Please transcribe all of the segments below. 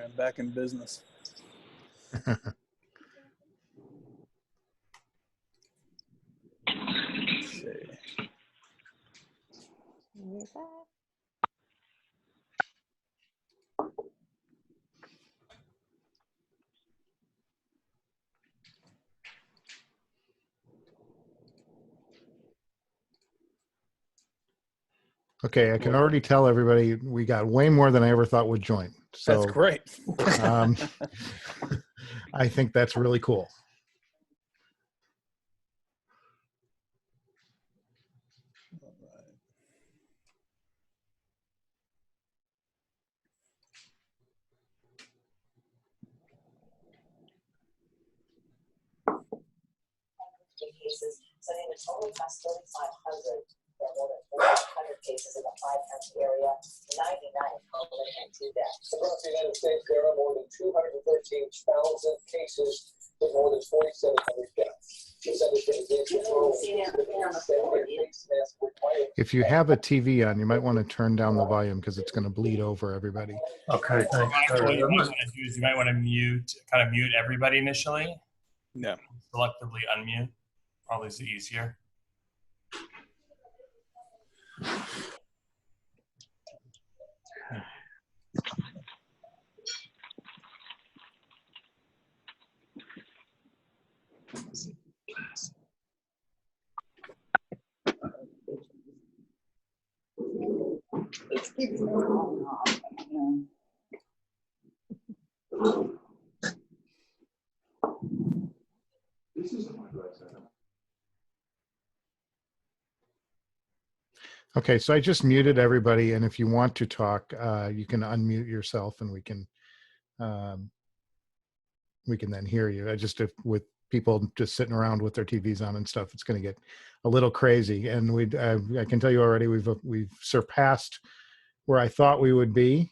right, back in business. Let's see. Okay, I can already tell everybody we got way more than I ever thought would join. So That's great. I think that's really cool. Cases, sending the total past 3,500. There are more than 400 cases in the 5-county area, 99 COVID and 2 deaths. Across the United States, there are more than 213,000 cases with more than 4,700 deaths. If you have a TV on, you might want to turn down the volume because it's going to bleed over everybody. Okay, thanks. What you might want to do is you might want to mute everybody initially. Yeah. Selectively unmute. Probably is easier. Okay, so I just muted everybody, and if you want to talk, you can unmute yourself, and we can then hear you. With people just sitting around with their TVs on and stuff, it's going to get a little crazy. And I can tell you already, we've surpassed where I thought we would be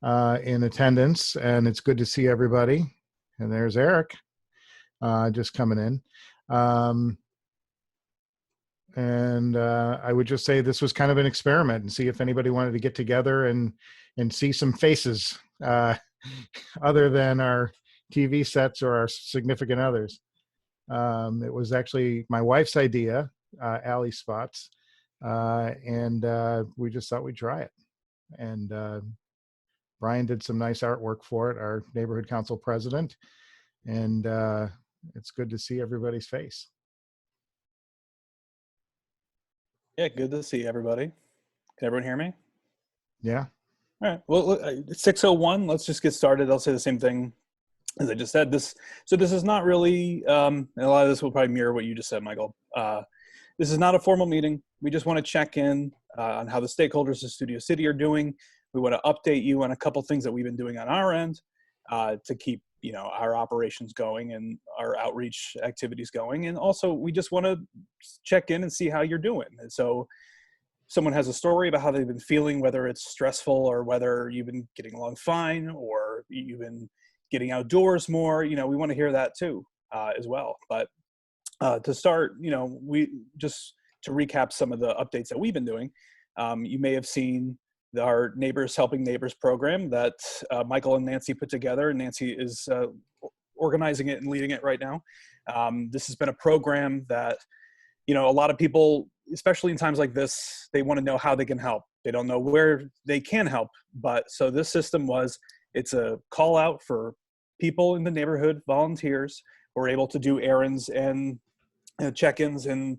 in attendance, and it's good to see everybody. And there's Eric just coming in. And I would just say this was kind of an experiment and see if anybody wanted to get together and see some faces other than our TV sets or our significant others. It was actually my wife's idea, Allie Spots, and we just thought we'd try it. And Brian did some nice artwork for it, our neighborhood council president, and it's good to see everybody's face. Yeah, good to see everybody. Can everyone hear me? Yeah. All right. Well, it's 6:01. Let's just get started. I'll say the same thing as I just said. This is not really, and a lot of this will probably mirror what you just said, Michael. This is not a formal meeting. We just want to check in on how the stakeholders of Studio City are doing. We want to update you on a couple things that we've been doing on our end to keep our operations going and our outreach activities going. And also we just want to check in and see how you're doing. And so if someone has a story about how they've been feeling, whether it's stressful or whether you've been getting along fine or you've been getting outdoors more, we want to hear that too as well. But to start, we just to recap some of the updates that we've been doing, you may have seen our Neighbors Helping Neighbors program that Michael and Nancy put together. Nancy is organizing it and leading it right now. This has been a program that, a lot of people, especially in times like this, they want to know how they can help. They don't know where they can help. But so this system it's a call out for people in the neighborhood, volunteers who are able to do errands and check-ins and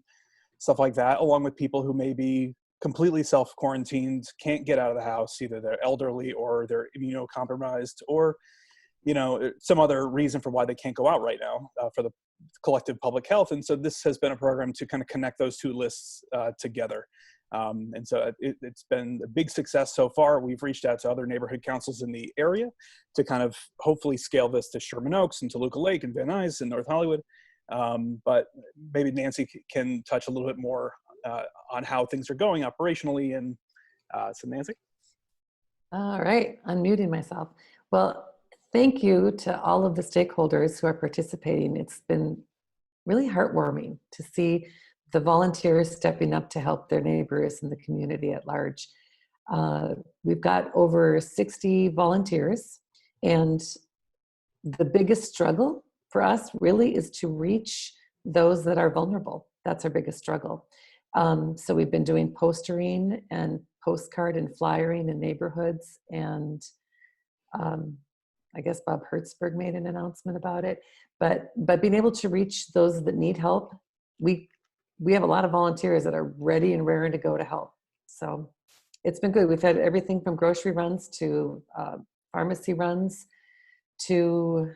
stuff like that, along with people who may be completely self-quarantined, can't get out of the house, either they're elderly or they're immunocompromised or, some other reason for why they can't go out right now for the collective public health. And so this has been a program to kind of connect those two lists together. And so it's been a big success so far. We've reached out to other neighborhood councils in the area to kind of hopefully scale this to Sherman Oaks and Toluca Lake and Van Nuys and North Hollywood. But maybe Nancy can touch a little bit more on how things are going operationally. And so Nancy. All right, unmuting myself. Well, thank you to all of the stakeholders who are participating. It's been really heartwarming to see the volunteers stepping up to help their neighbors and the community at large. We've got over 60 volunteers, And the biggest struggle for us really is to reach those that are vulnerable. That's our biggest struggle. So we've been doing postering and postcard and flyering in neighborhoods, and I guess Bob Hertzberg made an announcement about it. But being able to reach those that need help, we have a lot of volunteers that are ready and raring to go to help. So it's been good. We've had everything from grocery runs to pharmacy runs to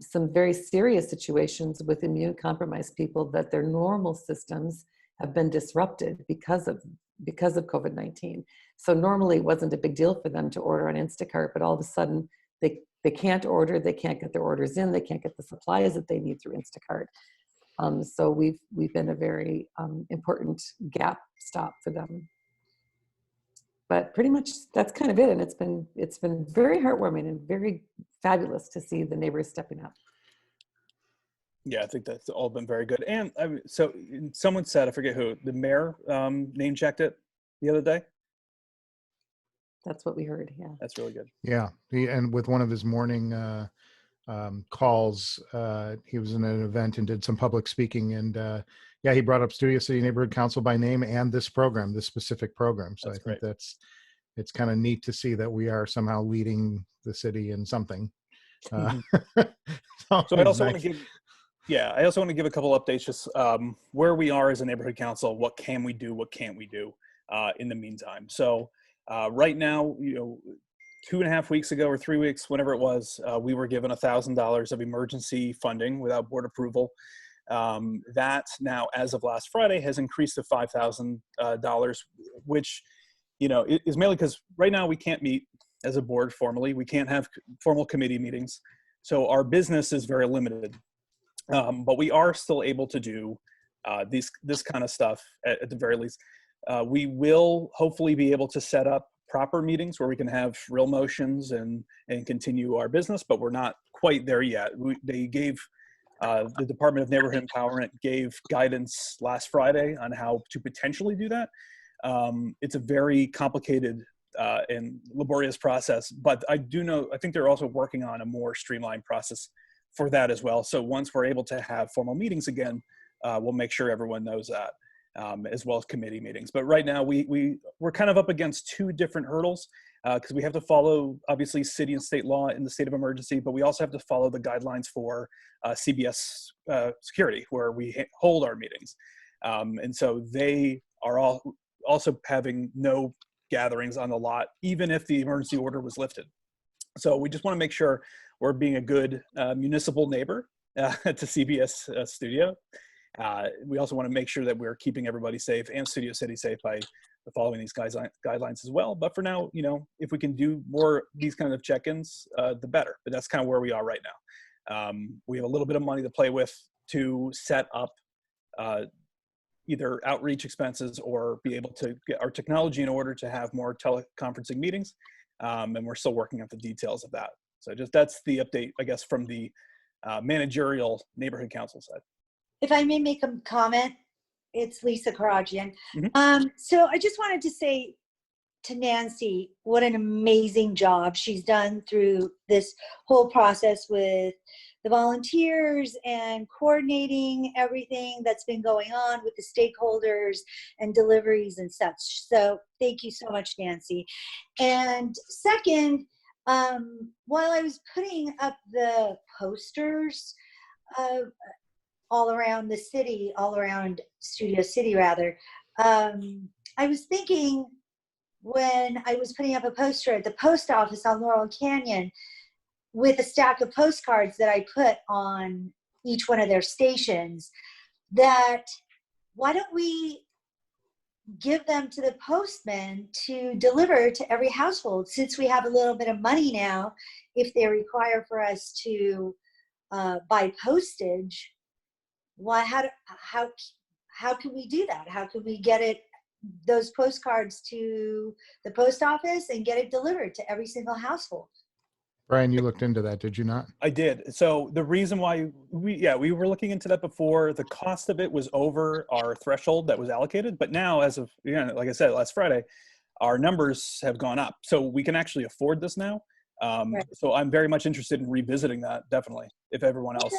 some very serious situations with immune compromised people that their normal systems have been disrupted because of COVID-19. So normally it wasn't a big deal for them to order on Instacart, but all of a sudden they can't order, they can't get their orders in, they can't get the supplies that they need through Instacart. So we've been a very important gap stop for them. But pretty much that's kind of it, and it's been very heartwarming and very fabulous to see the neighbors stepping up. Yeah, I think that's all been very good. And so someone said, I forget who, the mayor name checked it the other day. That's what we heard. Yeah, That's really good. Yeah. And with one of his morning calls, he was in an event and did some public speaking. And yeah, he brought up Studio City Neighborhood Council by name and this program, this specific program. So That's I think great. it's kind of neat to see that we are somehow leading the city in something. So I also want to give, I also want to give a couple updates, just where we are as a neighborhood council. What can we do? What can't we do in the meantime? So right now, 2.5 weeks ago or 3 weeks, whenever it was, we were given $1,000 of emergency funding without board approval. That now, as of last Friday, has increased to $5,000, which, is mainly because right now we can't meet as a board formally. We can't have formal committee meetings. So our business is very limited. But we are still able to do this kind of stuff at the very least. We will hopefully be able to set up proper meetings where we can have real motions and continue our business, but we're not quite there yet. They gave, the Department of Neighborhood Empowerment gave guidance last Friday on how to potentially do that. It's a very complicated and laborious process, but I think they're also working on a more streamlined process for that as well. So once we're able to have formal meetings again, we'll make sure everyone knows that, as well as committee meetings. But right now we're kind of up against two different hurdles, because we have to follow obviously city and state law in the state of emergency, but we also have to follow the guidelines for CBS security, where we hold our meetings. And so they are all also having no gatherings on the lot, even if the emergency order was lifted. So we just want to make sure we're being a good municipal neighbor to CBS Studio. We also want to make sure that we're keeping everybody safe and Studio City safe by following these guidelines as well. But for now, if we can do more these kind of check-ins, the better. But that's kind of where we are right now. We have a little bit of money to play with to set up either outreach expenses or be able to get our technology in order to have more teleconferencing meetings. And we're still working out the details of that. So that's the update, I guess, from the managerial neighborhood council side. If I may make a comment, it's Lisa Karajian. Mm-hmm. So I just wanted to say to Nancy, what an amazing job she's done through this whole process with the volunteers and coordinating everything that's been going on with the stakeholders and deliveries and such. So thank you so much, Nancy. And second, while I was putting up the posters all around the city, all around Studio City rather, I was thinking when I was putting up a poster at the post office on Laurel Canyon with a stack of postcards that I put on each one of their stations, that why don't we give them to the postman to deliver to every household, since we have a little bit of money now. If they require for us to buy postage, how can we do that? How can we get those postcards to the post office and get it delivered to every single household? Brian, you looked into that, did you not? I did. So the reason why we were looking into that before, the cost of it was over our threshold that was allocated. But now, as of, like I said, last Friday, our numbers have gone up. So we can actually afford this now. Right. So I'm very much interested in revisiting that, definitely, if everyone else.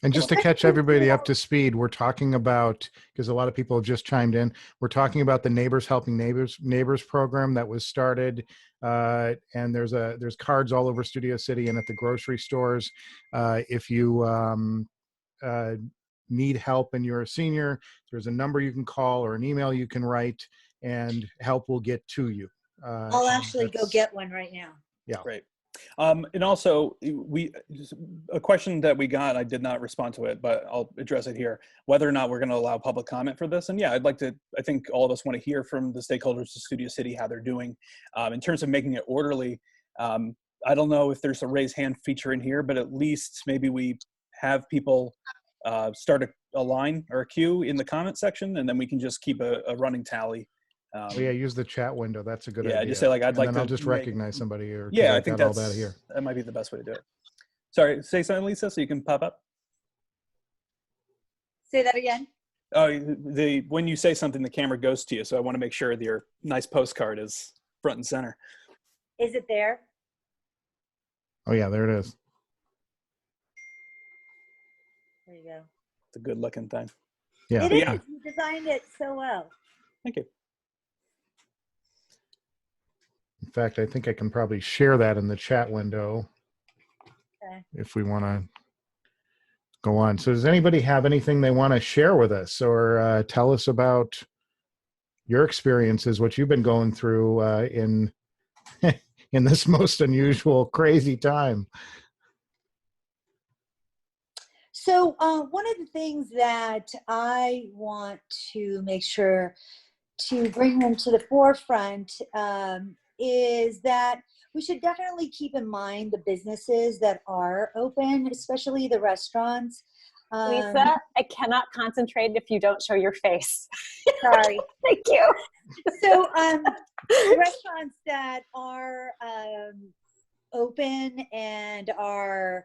And just to catch everybody up to speed, we're talking about, because a lot of people have just chimed in, we're talking about the Neighbors Helping Neighbors program that was started. And there's cards all over Studio City and at the grocery stores. If you need help and you're a senior, there's a number you can call or an email you can write, and help will get to you. I'll and actually go that's- get one right now. Great. And also, a question that we got, I did not respond to it, but I'll address it here, whether or not we're going to allow public comment for this. And yeah, I think all of us want to hear from the stakeholders of Studio City, how they're doing. In terms of making it orderly, I don't know if there's a raise hand feature in here, but at least maybe we have people start a line or a queue in the comment section, and then we can just keep a running tally. Oh yeah, use the chat window. That's a good idea. Yeah, just say like, I'd and like then to I'll just make- recognize somebody. Or Yeah, I I've think got all that's that here. that might be the best way to do it. Sorry, say something, Lisa, so you can pop up. Say that again. Oh, when you say something, the camera goes to you. So I want to make sure that your nice postcard is front and center. Is it there? Oh yeah, there it is. There you go. It's a good looking thing. Yeah. It is. Yeah. You designed it so well. Thank you. In fact, I think I can probably share that in the chat window Okay. if we want to go on. So does anybody have anything they want to share with us, or tell us about your experiences, what you've been going through in in this most unusual, crazy time? So one of the things that I want to make sure to bring into the forefront is that we should definitely keep in mind the businesses that are open, especially the restaurants. Lisa, I cannot concentrate if you don't show your face. Sorry. Thank you. So the restaurants that are open and are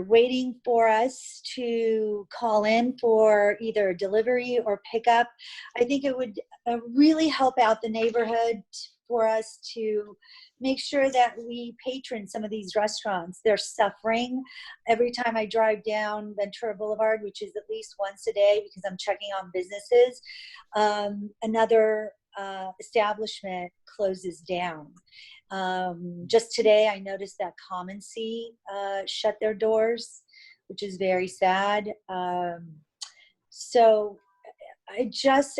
waiting for us to call in for either delivery or pickup, I think it would really help out the neighborhood for us to make sure that we patron some of these restaurants. They're suffering. Every time I drive down Ventura Boulevard, which is at least once a day because I'm checking on businesses, another establishment closes down. Just today, I noticed that Common Sea shut their doors, which is very sad. So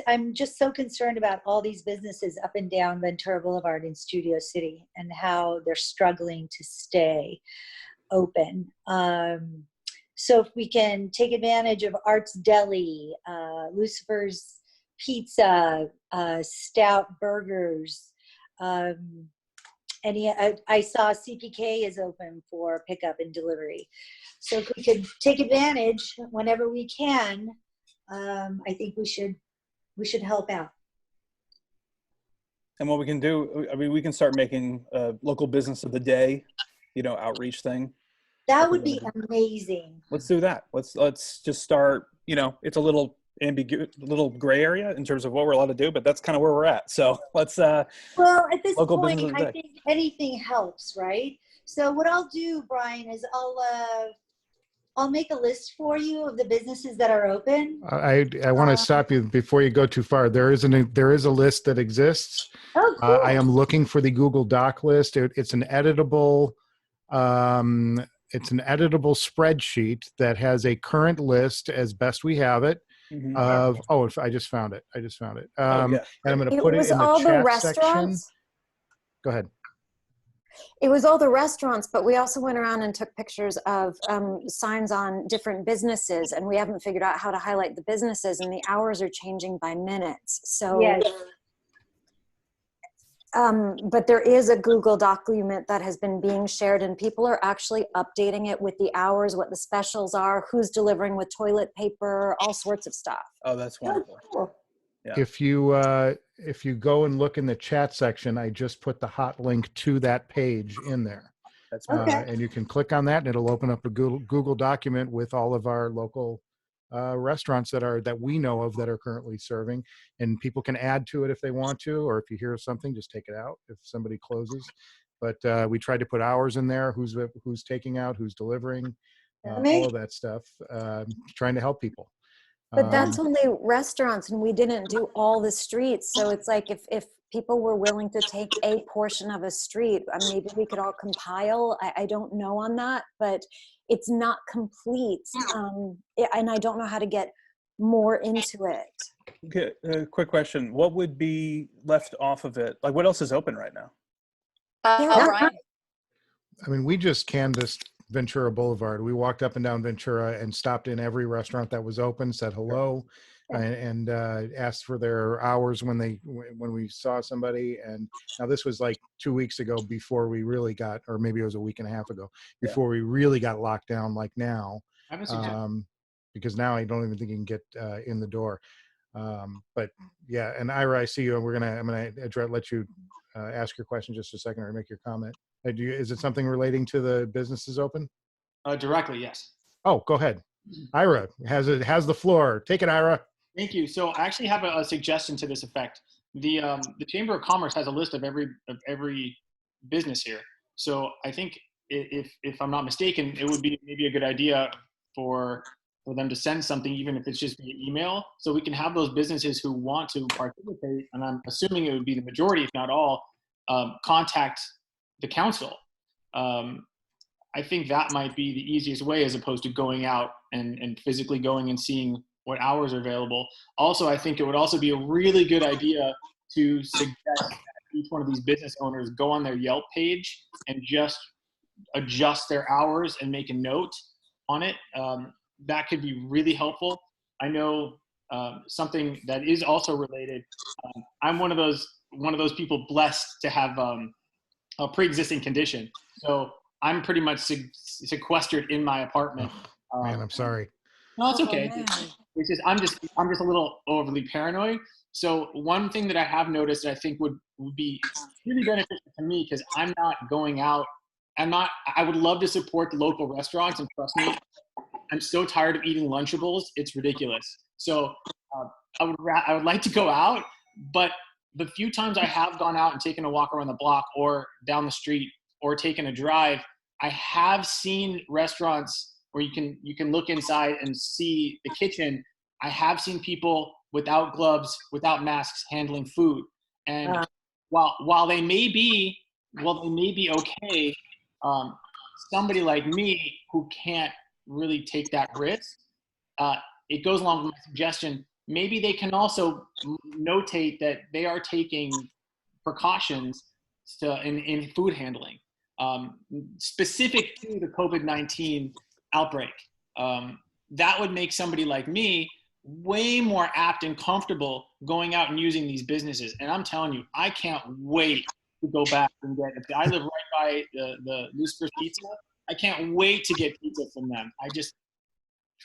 I'm just so concerned about all these businesses up and down Ventura Boulevard in Studio City and how they're struggling to stay open. So if we can take advantage of Arts Deli, Lucifer's Pizza, Stout Burgers, I saw CPK is open for pickup and delivery. So if we could take advantage whenever we can, I think we should help out. And what we can do, I mean, we can start making a local business of the day, outreach thing. That would be amazing. Let's do that. Let's just start, it's a little little gray area in terms of what we're allowed to do, but that's kind of where we're at. So let's well, at this local point, business of the I day. think anything helps, right? So what I'll do, Brian, is I'll make a list for you of the businesses that are open. I want to stop you before you go too far. There is a list that exists. Oh, cool. I am looking for the Google Doc list. It's an editable spreadsheet that has a current list as best we have it Mhm. of, I just found it. Yeah. And I'm going to It put it was in the all the chat section. restaurants. Go ahead. It was all the restaurants, but we also went around and took pictures of signs on different businesses, and we haven't figured out how to highlight the businesses, and the hours are changing by minutes. So, Yes. but there is a Google document that has been being shared, and people are actually updating it with the hours, what the specials are, who's delivering with toilet paper, all sorts of stuff. Oh, that's wonderful. Cool. Yeah. If you go and look in the chat section, I just put the hot link to that page in there. That's Okay. And you can click on that and it'll open up a Google document with all of our local restaurants that we know of that are currently serving, and people can add to it if they want to, or if you hear something, just take it out if somebody closes. but we tried to put hours in there, who's taking out, who's delivering, all of that stuff, trying to help people. But that's only restaurants, and we didn't do all the streets. So it's like if people were willing to take a portion of a street, maybe we could all compile. I don't know on that, but it's not complete. And I don't know how to get more into it. Okay, quick question. What would be left off of it? Like, what else is open right now? Brian? I mean, we just canvassed Ventura Boulevard. We walked up and down Ventura and stopped in every restaurant that was open, said hello, and asked for their hours when we saw somebody. And now this was like 2 weeks ago before we really got, or maybe it was a week and a half ago, before we really got locked down like now. Because now I don't even think you can get in the door. But yeah, and Ira, I see you, and I'm gonna let you ask your question just a second or make your comment. Is it something relating to the businesses open? Directly, yes. Oh, go ahead. Ira has the floor. Take it, Ira. Thank you. So I actually have a suggestion to this effect. The Chamber of Commerce has a list of every business here. So I think if I'm not mistaken, it would be maybe a good idea for them to send something, even if it's just via email, so we can have those businesses who want to participate, and I'm assuming it would be the majority, if not all, contact the council. I think that might be the easiest way, as opposed to going out and physically going and seeing what hours are available. Also, I think it would also be a really good idea to suggest that each one of these business owners go on their Yelp page and just adjust their hours and make a note on it. That could be really helpful. I know something that is also related. I'm one of those people blessed to have a pre-existing condition, so I'm pretty much sequestered in my apartment. Man, I'm sorry. No, it's okay. It's just I'm just a little overly paranoid. So one thing that I have noticed that I think would be really beneficial to me, because I'm not going out. I would love to support the local restaurants, and trust me, I'm so tired of eating Lunchables. It's ridiculous. So I would like to go out, but the few times I have gone out and taken a walk around the block or down the street or taken a drive, I have seen restaurants where you can look inside and see the kitchen. I have seen people without gloves, without masks, handling food. And while they may be okay, somebody like me who can't really take that risk, it goes along with my suggestion. Maybe they can also notate that they are taking precautions in food handling, specific to the COVID-19 outbreak. That would make somebody like me way more apt and comfortable going out and using these businesses. And I'm telling you, I can't wait to go back and get it. I live right by the Lucifer's Pizza. I can't wait to get pizza from them.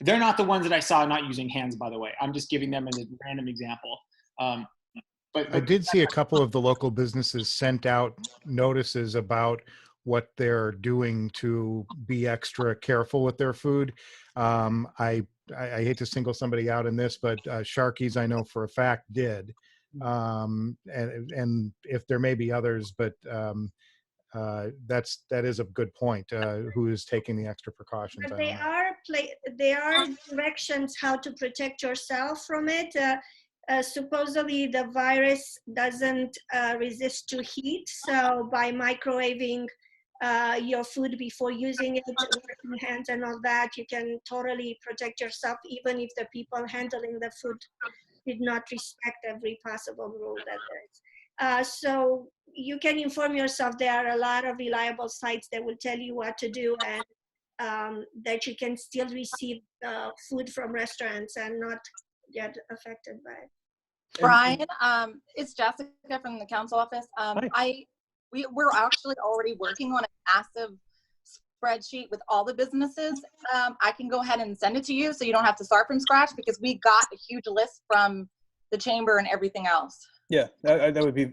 They're not the ones that I saw not using hands, by the way. I'm just giving them as a random example. But I did see a couple of the local businesses sent out notices about what they're doing to be extra careful with their food. I hate to single somebody out in this, but Sharky's, I know for a fact, did. And if there may be others, but that is a good point. Who is taking the extra precautions? But there are directions how to protect yourself from it. Supposedly the virus doesn't resist to heat, so by microwaving your food before using it, washing hands and all that, you can totally protect yourself, even if the people handling the food did not respect every possible rule that there is. So you can inform yourself. There are a lot of reliable sites that will tell you what to do, and that you can still receive food from restaurants and not get affected by it. Brian, it's Jessica from the council office. We're actually already working on a massive spreadsheet with all the businesses. I can go ahead and send it to you so you don't have to start from scratch, because we got a huge list from the chamber and everything else. Yeah, that would be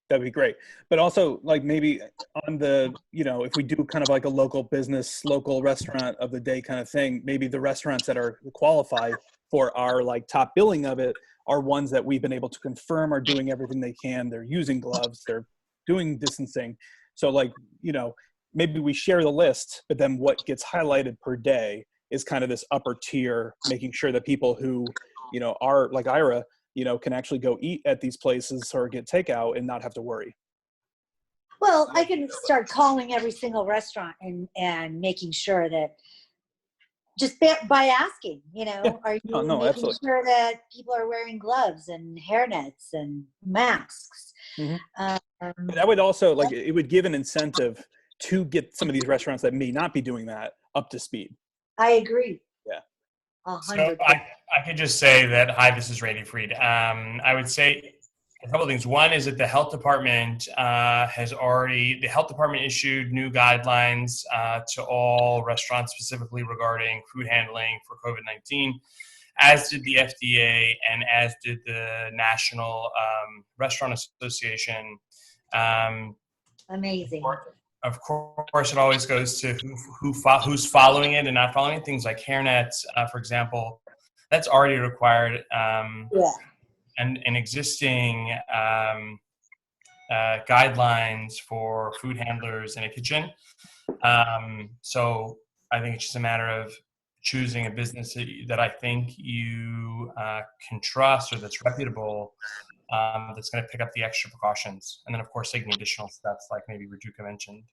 that'd be great. But also, like, maybe on the, if we do kind of like a local business, local restaurant of the day kind of thing, maybe the restaurants that are qualified for our like top billing of it are ones that we've been able to confirm are doing everything they can. They're using gloves, they're doing distancing. So like, you know, maybe we share the list, but then what gets highlighted per day is kind of this upper tier, making sure that people who, you know, are like Ira, you know, can actually go eat at these places or get takeout and not have to worry. Well, I can start calling every single restaurant and making sure that just by asking, you know, Yeah. are you No, making absolutely. sure that people are wearing gloves and hairnets and masks? But that would also, like, it would give an incentive to get some of these restaurants that may not be doing that up to speed. I agree. Yeah. 100%. So I could just say that, hi, this is Randy Freed. I would say a couple of things. One is that the health department the health department issued new guidelines to all restaurants specifically regarding food handling for COVID-19, as did the FDA and as did the National Restaurant Association. Amazing. Of course, it always goes to who's following it and not following it. Things like hairnets, for example, that's already required. Yeah. And existing guidelines for food handlers in a kitchen. So I think it's just a matter of choosing a business that I think you can trust or that's reputable, that's going to pick up the extra precautions. And then, of course, taking additional steps like maybe Rajuka mentioned.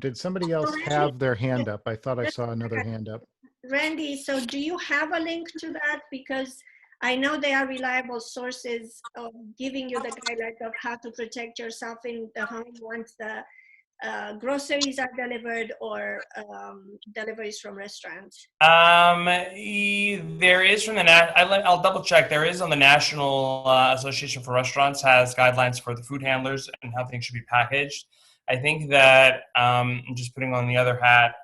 Did somebody else have their hand up? I thought I saw another hand up. Randy, so do you have a link to that? Because I know they are reliable sources of giving you the guidelines of how to protect yourself in the home once the groceries are delivered or deliveries from restaurants. There is from the I'll double check. There is on the National Association for Restaurants has guidelines for the food handlers and how things should be packaged. I think that I'm just putting on the other hat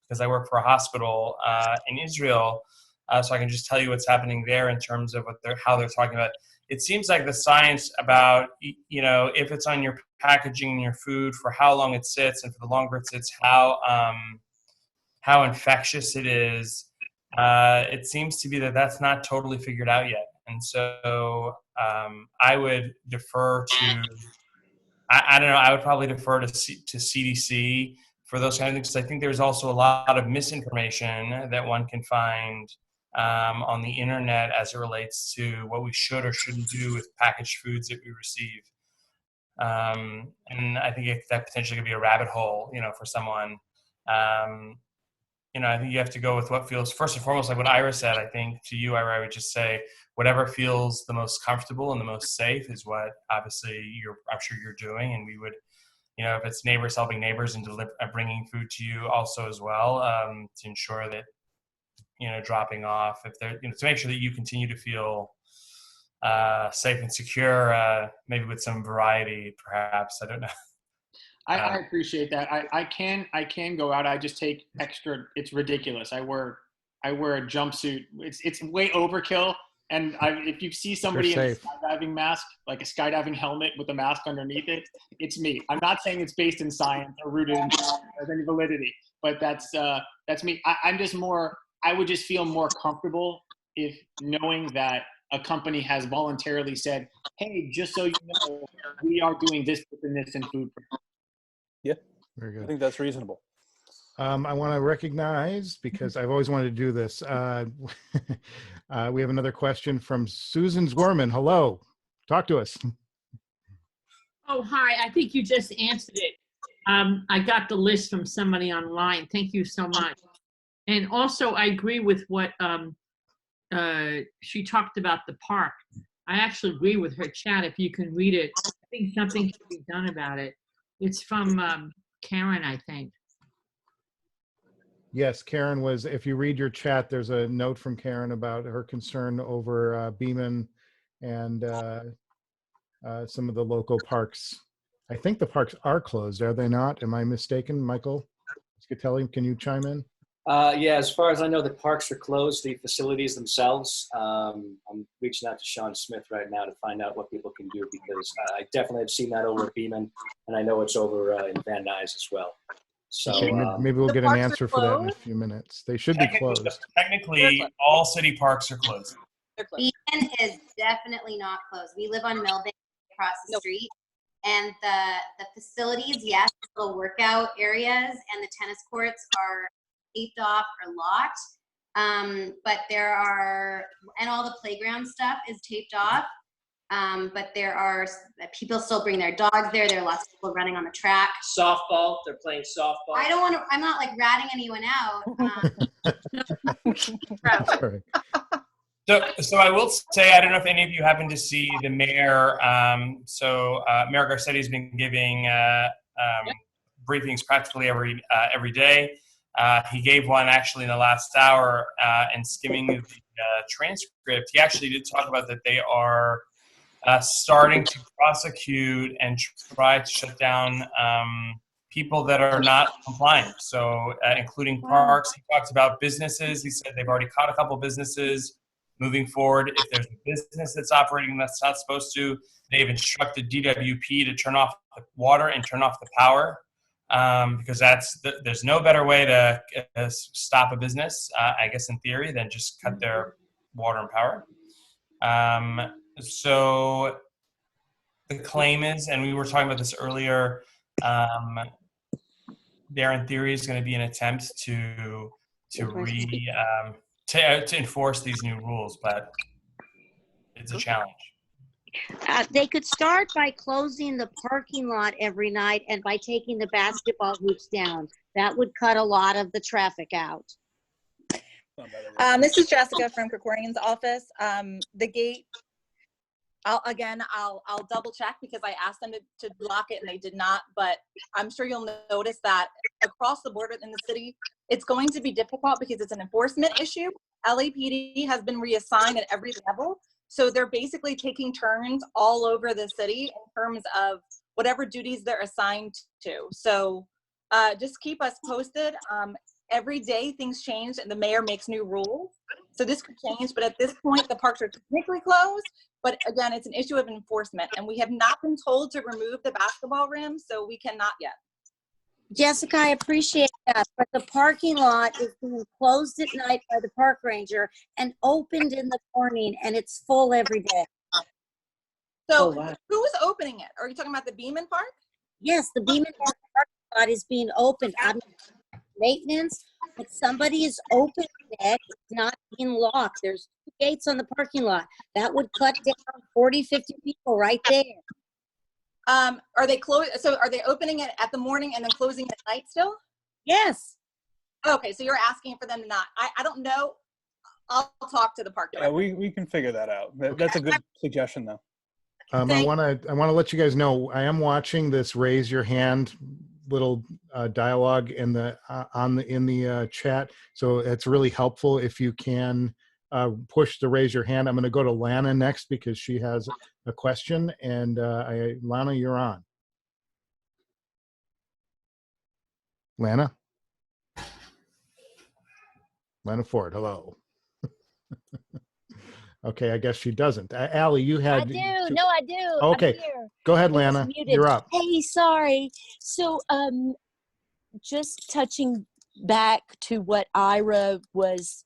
because I work for a hospital in Israel, so I can just tell you what's happening there in terms of how they're talking about it. It seems like the science about, you know, if it's on your packaging and your food, for how long it sits, and for the longer it sits, how infectious it is. It seems to be that that's not totally figured out yet, and so I would defer to. I don't know. I would probably defer to CDC for those kind of things, because I think there's also a lot of misinformation that one can find on the internet as it relates to what we should or shouldn't do with packaged foods that we receive. And I think that potentially could be a rabbit hole, you know, for someone. You know, I think you have to go with what feels, first and foremost, like what Ira said. I think to you, Ira, I would just say whatever feels the most comfortable and the most safe is what obviously I'm sure you're doing. And we would, you know, if it's neighbors helping neighbors and bringing food to you also as well, to ensure that, you know, dropping off, if they're, you know, to make sure that you continue to feel safe and secure, maybe with some variety, perhaps. I don't know. I appreciate that. I can go out. I just take extra. It's ridiculous. I wear a jumpsuit. It's way overkill. And if you see somebody in a skydiving mask, like a skydiving helmet with a mask underneath it, it's me. I'm not saying it's based in science or rooted in any validity, but that's me. I'm just more. I would just feel more comfortable if knowing that a company has voluntarily said, "Hey, just so you know, we are doing this and this in food." Yeah, very good. I think that's reasonable. I want to recognize, because I've always wanted to do this. We have another question from Susan Zwerman. Hello, talk to us. Oh, hi. I think you just answered it. I got the list from somebody online. Thank you so much. And also, I agree with what she talked about the park. I actually agree with her chat. If you can read it, I think something should be done about it. It's from Karen, I think. Yes, Karen was, if you read your chat, there's a note from Karen about her concern over Beeman and some of the local parks. I think the parks are closed, are they not? Am I mistaken, Michael Scatelli? Can you chime in? Yeah, as far as I know, the parks are closed, the facilities themselves. I'm reaching out to Sean Smith right now to find out what people can do, because I definitely have seen that over at Beeman, and I know it's over in Van Nuys as well. So okay, maybe we'll get an answer for that in a few minutes. They should be closed. Technically, all city parks are closed. Beacon is definitely not closed. We live on Millbank. across the street. And the facilities, yes, little workout areas and the tennis courts are taped off or locked. But there are, and all the playground stuff is taped off. But there are people still bring their dogs there. There are lots of people running on the track. Softball, they're playing softball. I don't want to, I'm not like ratting anyone out. Sorry. So I will say, I don't know if any of you happen to see the mayor. Mayor Garcetti has been giving briefings practically every day. He gave one actually in the last hour, and skimming the transcript, he actually did talk about that they are starting to prosecute and try to shut down people that are not compliant. So including parks, he talked about businesses. He said they've already caught a couple businesses. Moving forward, if there's a business that's operating that's not supposed to, they've instructed DWP to turn off the water and turn off the power, because there's no better way to stop a business, I guess in theory, than just cut their water and power. So the claim is, and we were talking about this earlier, there in theory is going to be an attempt to enforce these new rules, but it's a challenge. They could start by closing the parking lot every night and by taking the basketball hoops down. That would cut a lot of the traffic out. This is Jessica from Krikorian's office. The gate, I'll double check because I asked them to block it and they did not, but I'm sure you'll notice that across the board in the city, it's going to be difficult because it's an enforcement issue. LAPD has been reassigned at every level. So they're basically taking turns all over the city in terms of whatever duties they're assigned to. So just keep us posted. Every day things change and the mayor makes new rules. So this could change, but at this point, the parks are technically closed. But again, it's an issue of enforcement and we have not been told to remove the basketball rim, so we cannot yet. Jessica, I appreciate that, but the parking lot is being closed at night by the park ranger and opened in the morning, and it's full every day. So who is opening it? Are you talking about the Beeman Park? Yes, the Beeman Park parking lot is being opened. I'm maintenance, but somebody is opening it. It's not being locked. There's 2 gates on the parking lot. That would cut down 40, 50 people right there. Are they closed? So are they opening it at the morning and then closing it at night still? Yes. Okay, so you're asking for them to not. I don't know. I'll talk to the park director. Yeah, we can figure that out. That's a good suggestion, though. I want to let you guys know I am watching this raise your hand little dialogue in the chat, so it's really helpful if you can push the raise your hand. I'm going to go to Lana next because she has a question, and Lana, you're on. Lana Ford, hello. Okay, I guess she doesn't. Allie, you had. I do. No, I do. Okay, go ahead, Lana. You're up. Hey, sorry. So, just touching back to what Ira was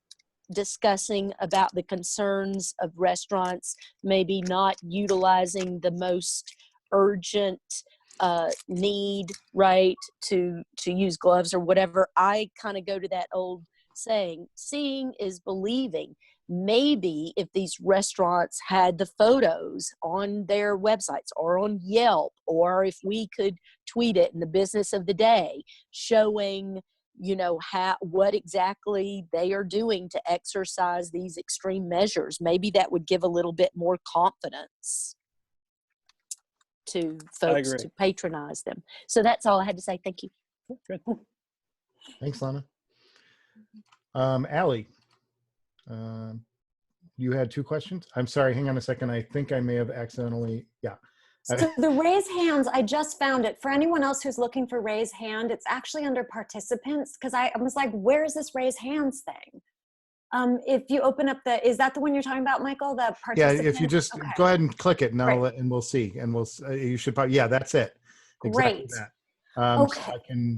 discussing about the concerns of restaurants maybe not utilizing the most urgent need, right, to use gloves or whatever. I kind of go to that old saying, seeing is believing. Maybe if these restaurants had the photos on their websites or on Yelp, or if we could tweet it in the business of the day showing, you know, what exactly they are doing to exercise these extreme measures, maybe that would give a little bit more confidence to folks to patronize them. So that's all I had to say. Thank you. Good. Thanks, Lana. Allie, you had 2 questions? I'm sorry, hang on a second. I think I may have accidentally, yeah. So the raise hands, I just found it. For anyone else who's looking for raise hand, it's actually under participants, because I was like, where is this raise hands thing? If you open up is that the one you're talking about, Michael? The participant? Yeah, if you just go ahead and click it, and we'll see. And you should probably, yeah, that's it. Exactly Great. that. So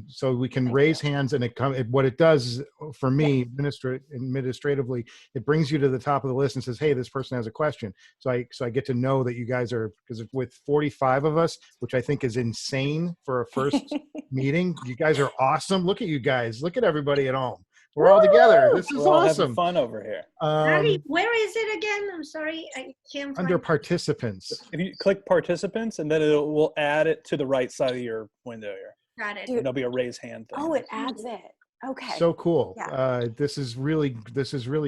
so we can raise hands, and what it does is, for me, administratively, it brings you to the top of the list and says, hey, this person has a question. So I get to know that you guys are, because with 45 of us, which I think is insane for a first meeting, you guys are awesome. Look at you guys. Look at everybody at home. We're all together. This is We're all awesome. having fun over here. Harry, where is it again? I'm sorry, I can't find Under it. participants. If you click participants, and then will add it to the right side of your window here. Got it. And there'll be a raise hand thing. Oh, it adds it. Okay. So cool. Yeah. This is really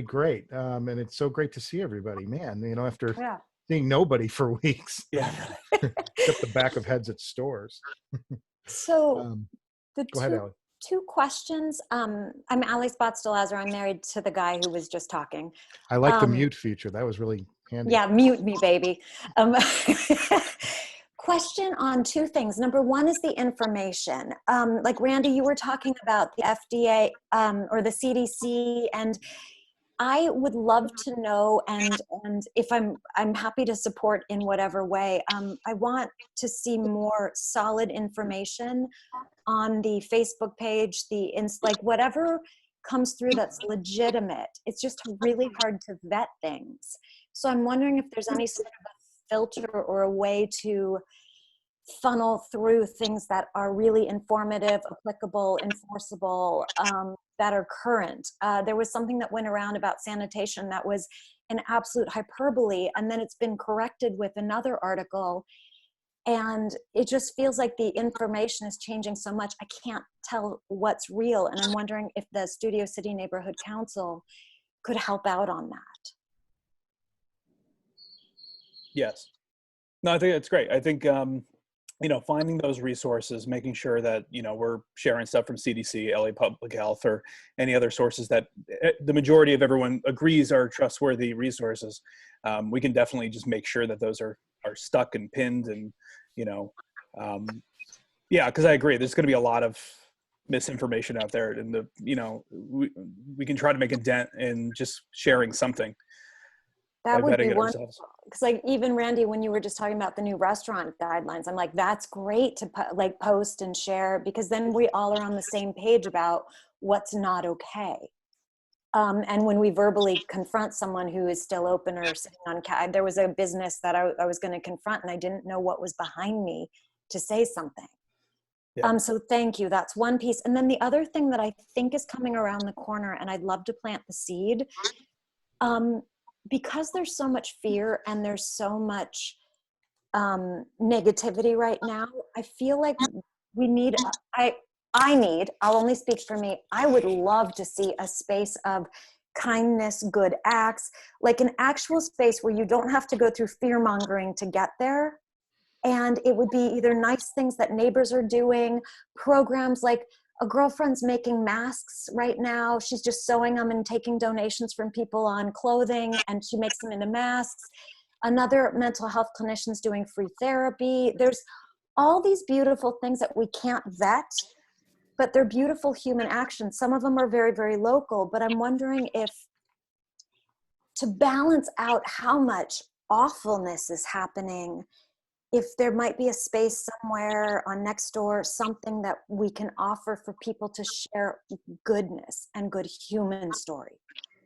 great. And it's so great to see everybody, man, after seeing nobody for weeks. Yeah. Except the back of heads at stores. So go ahead, Allie. Two questions. I'm Allie Spots-DeLazar. I'm married to the guy who was just talking. I like the mute feature. That was really handy. Yeah, mute me, baby. Question on two things. Number one is the information. Like Randy, you were talking about the FDA or the CDC, and I would love to know, and if I'm happy to support in whatever way. I want to see more solid information on the Facebook page, like whatever comes through that's legitimate. It's just really hard to vet things. So I'm wondering if there's any sort of a filter or a way to funnel through things that are really informative, applicable, enforceable, that are current. There was something that went around about sanitation that was an absolute hyperbole, and then it's been corrected with another article. And it just feels like the information is changing so much, I can't tell what's real. And I'm wondering if the Studio City Neighborhood Council could help out on that. Yes. No, I think that's great. I think, finding those resources, making sure that, we're sharing stuff from CDC, LA Public Health, or any other sources that the majority of everyone agrees are trustworthy resources. We can definitely just make sure that those are stuck and pinned, and, because I agree, there's going to be a lot of misinformation out there, and we can try to make a dent in just sharing something. That would be wonderful. Because like even Randy, when you were just talking about the new restaurant guidelines, I'm like, that's great to post and share, because then we all are on the same page about what's not okay. And when we verbally confront someone who is still open or sitting on there was a business that I was going to confront, and I didn't know what was behind me to say something. Yeah. So thank you. That's one piece. And then the other thing that I think is coming around the corner, and I'd love to plant the seed, because there's so much fear and there's so much negativity right now, I feel like we need, I'll only speak for me, I would love to see a space of kindness, good acts, like an actual space where you don't have to go through fear mongering to get there. And it would be either nice things that neighbors are doing, programs like a girlfriend's making masks right now. She's just sewing them and taking donations from people on clothing, and she makes them into masks. Another mental health clinician's doing free therapy. There's all these beautiful things that we can't vet, but they're beautiful human actions. Some of them are very, very local, but I'm wondering if, to balance out how much awfulness is happening, if there might be a space somewhere on Nextdoor, something that we can offer for people to share goodness and good human story.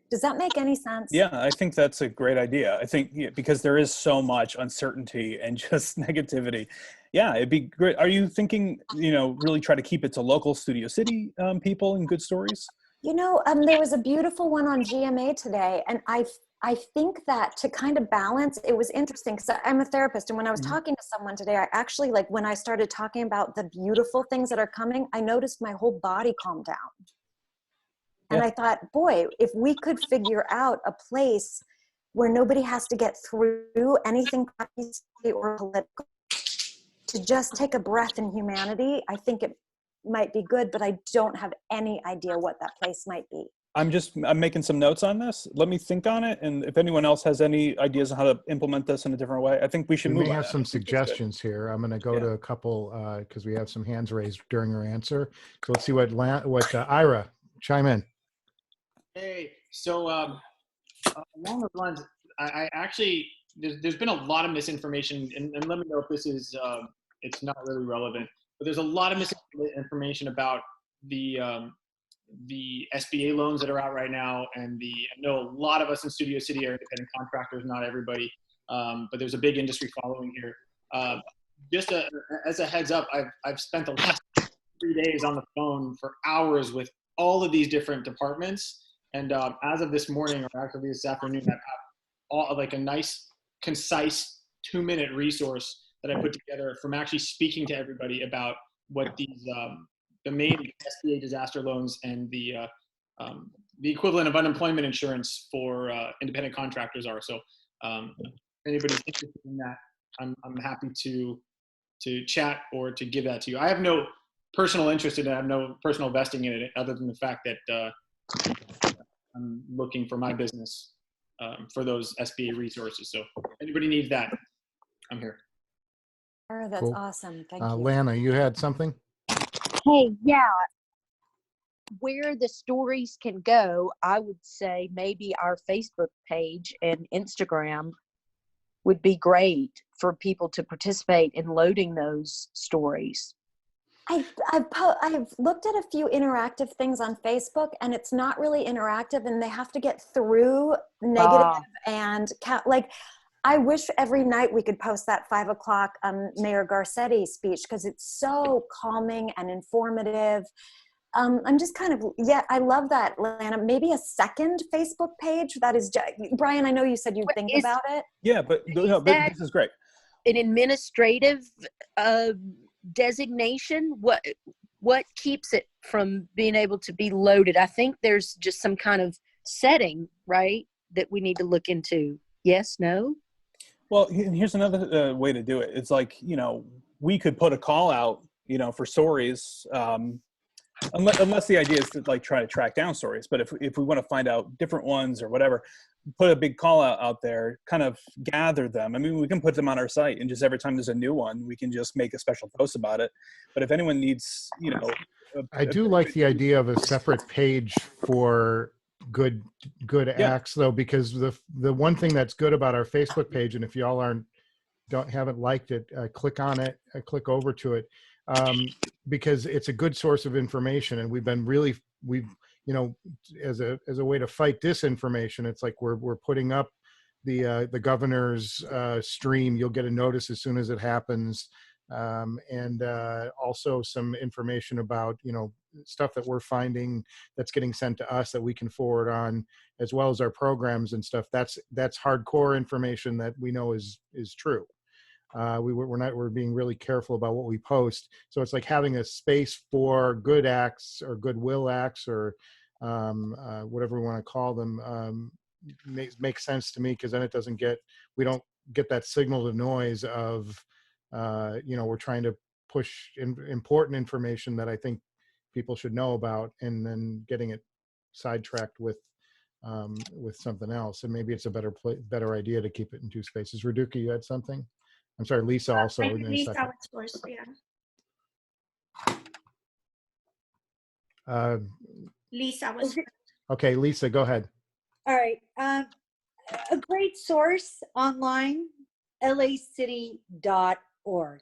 Does that make any sense? Yeah, I think that's a great idea. I think because there is so much uncertainty and just negativity. Yeah, it'd be great. Are you thinking, really try to keep it to local Studio City people and good stories? There was a beautiful one on GMA today, and I think that to kind of balance, it was interesting because I'm a therapist, and when I was talking to someone today, I actually, when I started talking about the beautiful things that are coming, I noticed my whole body calmed down. And I thought, boy, if we could figure out a place where nobody has to get through anything or political, to just take a breath in humanity, I think it might be good, but I don't have any idea what that place might be. I'm making some notes on this. Let me think on it. And if anyone else has any ideas on how to implement this in a different way, I think we should move on. We may have some suggestions here. I'm going to go to a couple because we have some hands raised during her answer. So let's see what Ira, chime in. Hey, so along those lines, I actually, there's been a lot of misinformation, and let me know if this is, it's not really relevant. but there's a lot of misinformation about the SBA loans that are out right now. And I know a lot of us in Studio City are independent contractors, not everybody, but there's a big industry following here. As a heads up, I've spent the last 3 days on the phone for hours with all of these different departments. And as of this morning, or actually this afternoon, I've had like a nice, concise 2-minute resource that I put together from actually speaking to everybody about what these the main SBA disaster loans and the equivalent of unemployment insurance for independent contractors are. So if anybody's interested in that, I'm happy to chat or to give that to you. I have no personal interest in it. I have no personal vesting in it other than the fact that I'm looking for my business for those SBA resources. So if anybody needs that, I'm here. Oh, that's Cool. awesome. Thank you. Lana, you had something? Hey, yeah, where the stories can go, I would say maybe our Facebook page and Instagram would be great for people to participate in loading those stories. I've looked at a few interactive things on Facebook, and it's not really interactive, and they have to get through negative and like. I wish every night we could post that 5 o'clock Mayor Garcetti speech, because it's so calming and informative. I'm just kind of, I love that, Lana. Maybe a second Facebook page that is, Brian, I know you said you'd think about it. Yeah, but this is great. An administrative designation? What keeps it from being able to be loaded? I think there's just some kind of setting, right, that we need to look into. Yes, no? Well, here's another way to do it. It's like, we could put a call out, for stories, unless the idea is to like try to track down stories. But if we want to find out different ones or whatever, put a big call out there, kind of gather them. I mean, we can put them on our site, and just every time there's a new one, we can just make a special post about it. But if anyone needs, I do like the idea of a separate page for good acts, though, because the one thing that's good about our Facebook page, and if y'all haven't liked it, click on it, click over to it, because it's a good source of information, and we've as a way to fight disinformation, it's like we're putting up the governor's stream. You'll get a notice as soon as it happens, and also some information about stuff that we're finding that's getting sent to us that we can forward on, as well as our programs and stuff. That's hardcore information that we know is true. We're being really careful about what we post. So it's like having a space for good acts or goodwill acts, or whatever we want to call them, makes sense to me, because then we don't get that signal to noise of we're trying to push important information that I think people should know about, and then getting it sidetracked with something else. And maybe it's a better idea to keep it in two spaces. Raduca, you had something? I'm sorry, Lisa also. Lisa was first, yeah. Lisa was first. Okay, Lisa, go ahead. All right. A great source online, lacity.org.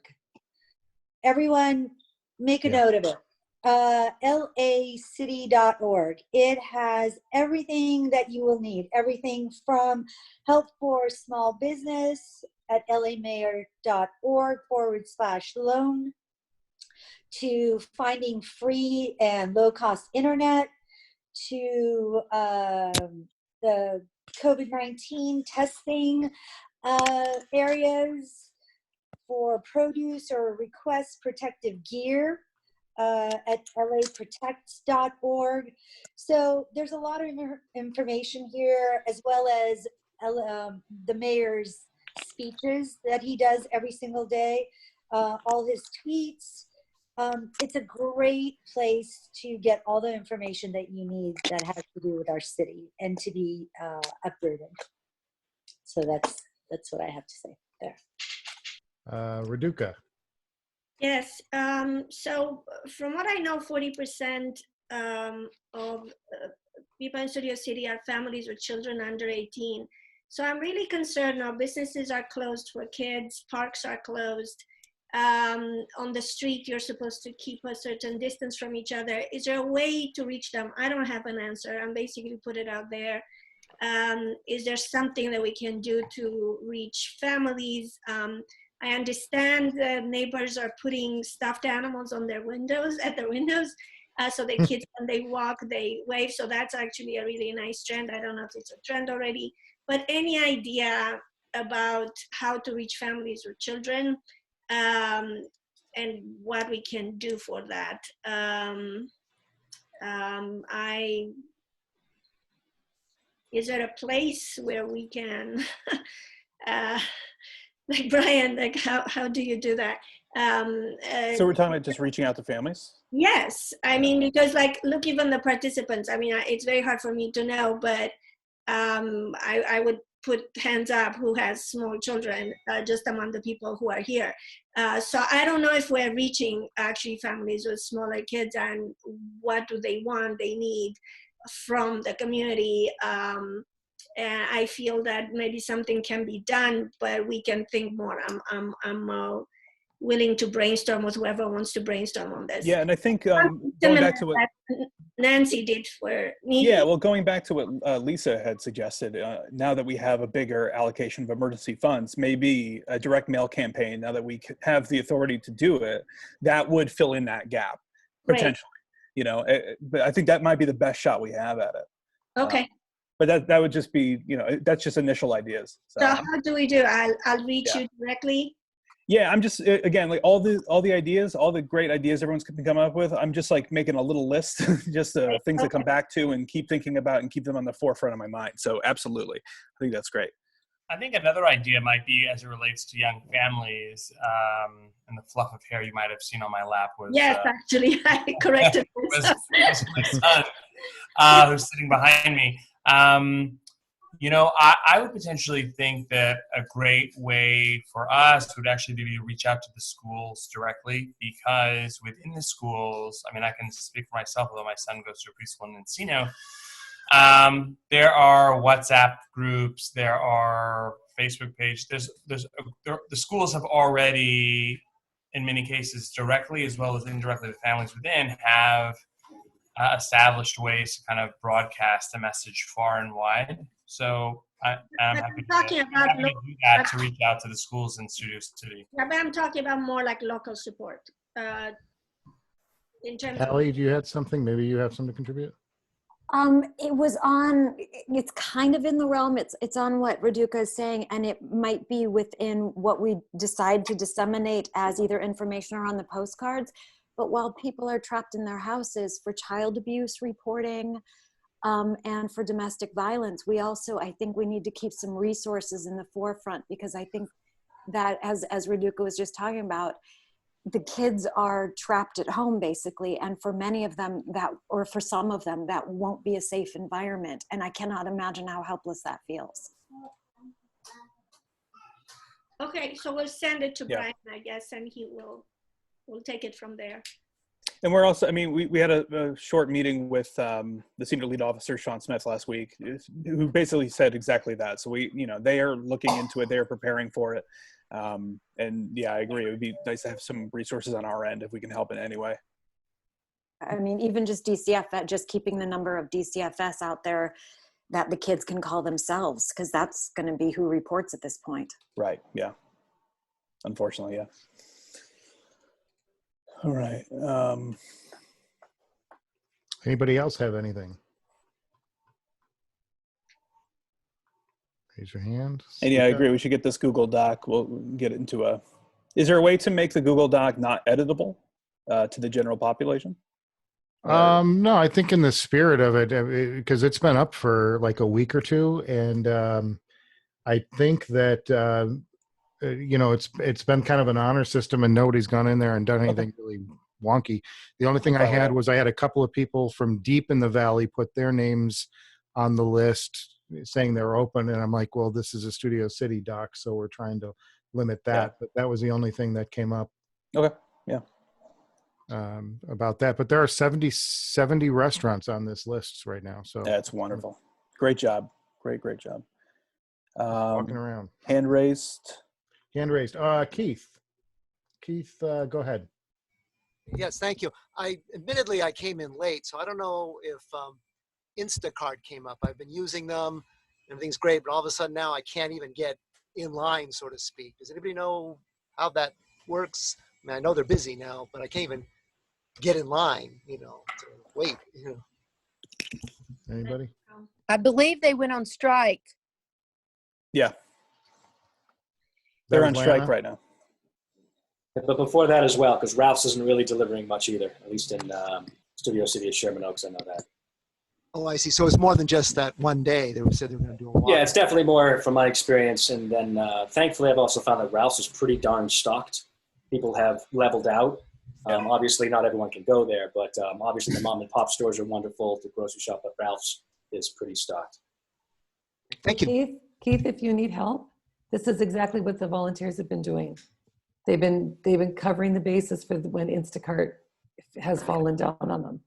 Everyone make a note of it. lacity.org. It has everything that you will need. Everything from help for small business at lamayor.org/loan to finding free and low-cost internet, to the COVID-19 testing areas for produce or request protective gear at laprotects.org. So there's a lot of information here, as well as the mayor's speeches that he does every single day, all his tweets. It's a great place to get all the information that you need that has to do with our city and to be updated. So that's what I have to say there. Raduca. Yes. So from what I know, 40% of people in Studio City are families with children under 18. So I'm really concerned now. Businesses are closed for kids. Parks are closed. on the street, you're supposed to keep a certain distance from each other. Is there a way to reach them? I don't have an answer. I'm basically put it out there. Is there something that we can do to reach families? I understand the neighbors are putting stuffed animals on their windows, at their windows, so the kids, when they walk, they wave. So that's actually a really nice trend. I don't know if it's a trend already, but any idea about how to reach families with children, and what we can do for that? Is there a place where we can, like Brian, like how do you do that? So we're talking about just reaching out to families? Yes, I mean, because like, look, even the participants, I mean, it's very hard for me to know, but I would put hands up who has small children, just among the people who are here. So I don't know if we're reaching actually families with smaller kids and what do they want, they need from the community. And I feel that maybe something can be done, but we can think more. I'm willing to brainstorm with whoever wants to brainstorm on this. Yeah, and I think going back to what Nancy did for me. Yeah, well, going back to what Lisa had suggested, now that we have a bigger allocation of emergency funds, maybe a direct mail campaign, now that we have the authority to do it, that would fill in that gap, potentially. You know, but I think that might be the best shot we have at it. Okay. But that would just be, you know, that's just initial ideas. So how do we do? I'll reach you directly. Yeah, I'm just, again, like all the ideas, all the great ideas everyone's been coming up with, I'm just like making a little list, just things to come back to and keep thinking about and keep them on the forefront of my mind. So absolutely, I think that's great. I think another idea might be as it relates to young families, and the fluff of hair you might have seen on my lap was yes, actually, I corrected myself. was my son, who's sitting behind me. You know, I would potentially think that a great way for us would actually be to reach out to the schools directly, because within the schools, I mean, I can speak for myself, although my son goes to a preschool in Encino. There are WhatsApp groups, there are Facebook pages. The schools have already, in many cases, directly as well as indirectly, the families within have established ways to kind of broadcast a message far and wide. So I'm happy to do that, to reach out to the schools in Studio City. Yeah, but I'm talking about more like local support. In terms of Allie, do you have something? Maybe you have something to contribute? It was on, it's kind of in the realm, it's on what Raduca is saying, and it might be within what we decide to disseminate as either information or on the postcards. But while people are trapped in their houses, for child abuse reporting and for domestic violence, we also, I think we need to keep some resources in the forefront, because I think that as Raduca was just talking about, the kids are trapped at home basically, and for many of them that, or for some of them, that won't be a safe environment, and I cannot imagine how helpless that feels. Okay, so we'll send it to Brian, I guess, and we'll take it from there. And we're also, I mean, we had a short meeting with the senior lead officer, Sean Smith, last week, who basically said exactly that. So they are looking into it, they are preparing for it. And yeah, I agree. It would be nice to have some resources on our end if we can help in any way. I mean, even just DCFS, just keeping the number of DCFS out there that the kids can call themselves, because that's going to be who reports at this point. Right. Yeah. Unfortunately, yeah. All right. Anybody else have anything? Raise your hand. And yeah, I agree. We should get this Google Doc. We'll get it into is there a way to make the Google Doc not editable to the general population? No, I think in the spirit of it, because it's been up for like a week or two, and I think that it's been kind of an honor system, and nobody's gone in there and done anything really wonky. The only thing I had was I had a couple of people from deep in the valley put their names on the list saying they're open, and I'm like, well, this is a Studio City doc, so we're trying to limit that. But that was the only thing that came up. Okay. Yeah. About that, but there are 70 restaurants on this list right now. So that's wonderful. Great job. Great job. Walking around. Hand raised. Keith. Keith, go ahead. Yes, thank you. Admittedly, I came in late, so I don't know if Instacart came up. I've been using them. Everything's great, but all of a sudden now I can't even get in line, so to speak. Does anybody know how that works? I mean, I know they're busy now, but I can't even get in line, to wait. Anybody? I believe they went on strike. Yeah. That They're was on strike Lana? right now. But before that as well, because Ralph's isn't really delivering much either, at least in Studio City at Sherman Oaks, I know that. Oh, I see. So it's more than just that one day. They said they were going to do a lot. Yeah, it's definitely more from my experience. And then thankfully, I've also found that Ralph's is pretty darn stocked. People have leveled out. Obviously, not everyone can go there, but obviously the mom and pop stores are wonderful. The grocery shop at Ralph's is pretty stocked. Thank you. Keith, if you need help, this is exactly what the volunteers have been doing. They've been covering the bases for when Instacart has fallen down on them.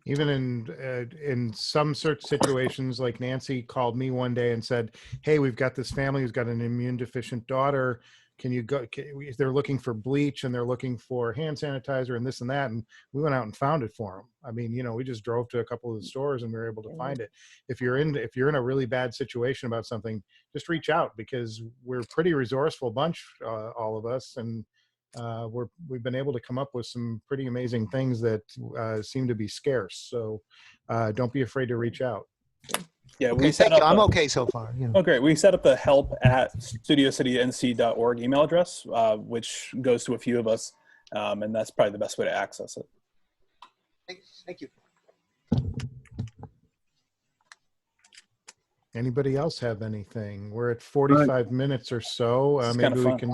Even in some certain situations, like Nancy called me one day and said, "Hey, we've got this family who's got an immune deficient daughter. Can you go? They're looking for bleach and they're looking for hand sanitizer and this and that." And we went out and found it for them. I mean, we just drove to a couple of the stores and we were able to find it. If you're in a really bad situation about something, just reach out, because we're a pretty resourceful bunch, all of us, and we've been able to come up with some pretty amazing things that seem to be scarce. So don't be afraid to reach out. Yeah, Okay, thank you. I'm okay so far. Oh, great. We set up the help@studiocitync.org email address, which goes to a few of us, and that's probably the best way to access it. Thank you. Anybody else have anything? We're at 45 minutes or so. This is Maybe kinda we fun. can.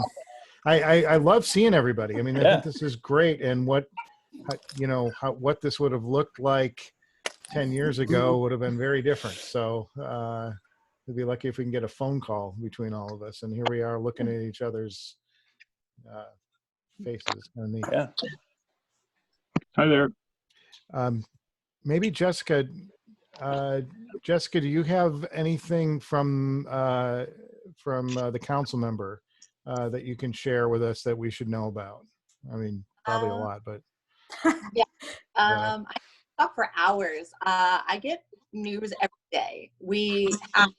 I love seeing everybody. I mean, I Yeah. think this is great. And what this would have looked like 10 years ago would have been very different. So we'd be lucky if we can get a phone call between all of us. And here we are looking at each other's faces. Kind of neat. Yeah. Hi there. Maybe Jessica. Jessica, do you have anything from the council member that you can share with us that we should know about? I mean, probably a lot, but. Yeah. I can talk for hours. I get news every day. We have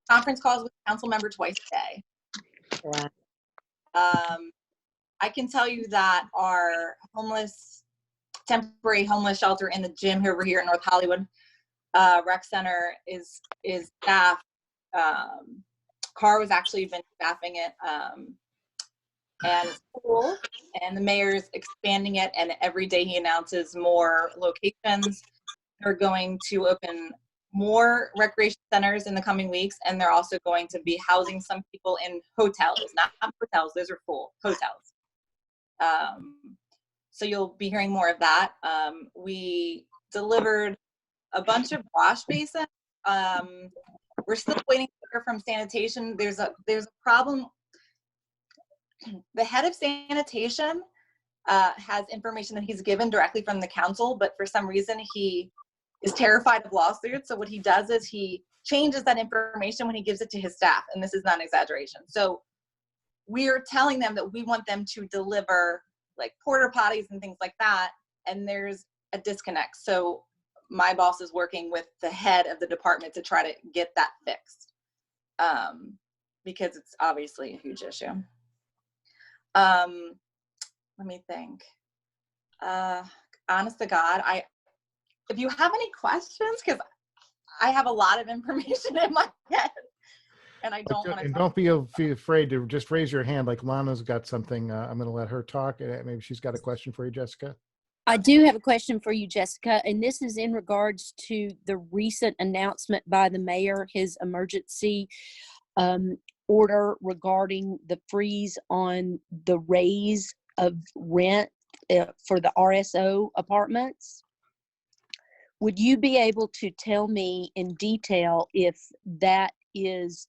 conference calls with council member twice a day. I can tell you that our temporary homeless shelter in the gym over here in North Hollywood rec center is staffed. Carr has actually been staffing it, and it's cool. And the mayor's expanding it, and every day he announces more locations. They're going to open more recreation centers in the coming weeks, and they're also going to be housing some people in hotels, not hotels, those are full, hotels. So you'll be hearing more of that. We delivered a bunch of wash basins. We're still waiting to hear from sanitation. There's a problem. The head of sanitation has information that he's given directly from the council, but for some reason he is terrified of lawsuits. So what he does is he changes that information when he gives it to his staff, and this is not an exaggeration. So we're telling them that we want them to deliver like porta potties and things like that, and there's a disconnect. So my boss is working with the head of the department to try to get that fixed, because it's obviously a huge issue. Let me think. Honest to God, if you have any questions, because I have a lot of information in my head, and I don't want to. And don't be afraid to just raise your hand. Like Lana's got something. I'm going to let her talk. Maybe she's got a question for you, Jessica. I do have a question for you, Jessica, and this is in regards to the recent announcement by the mayor, his emergency order regarding the freeze on the raise of rent for the RSO apartments. Would you be able to tell me in detail if that is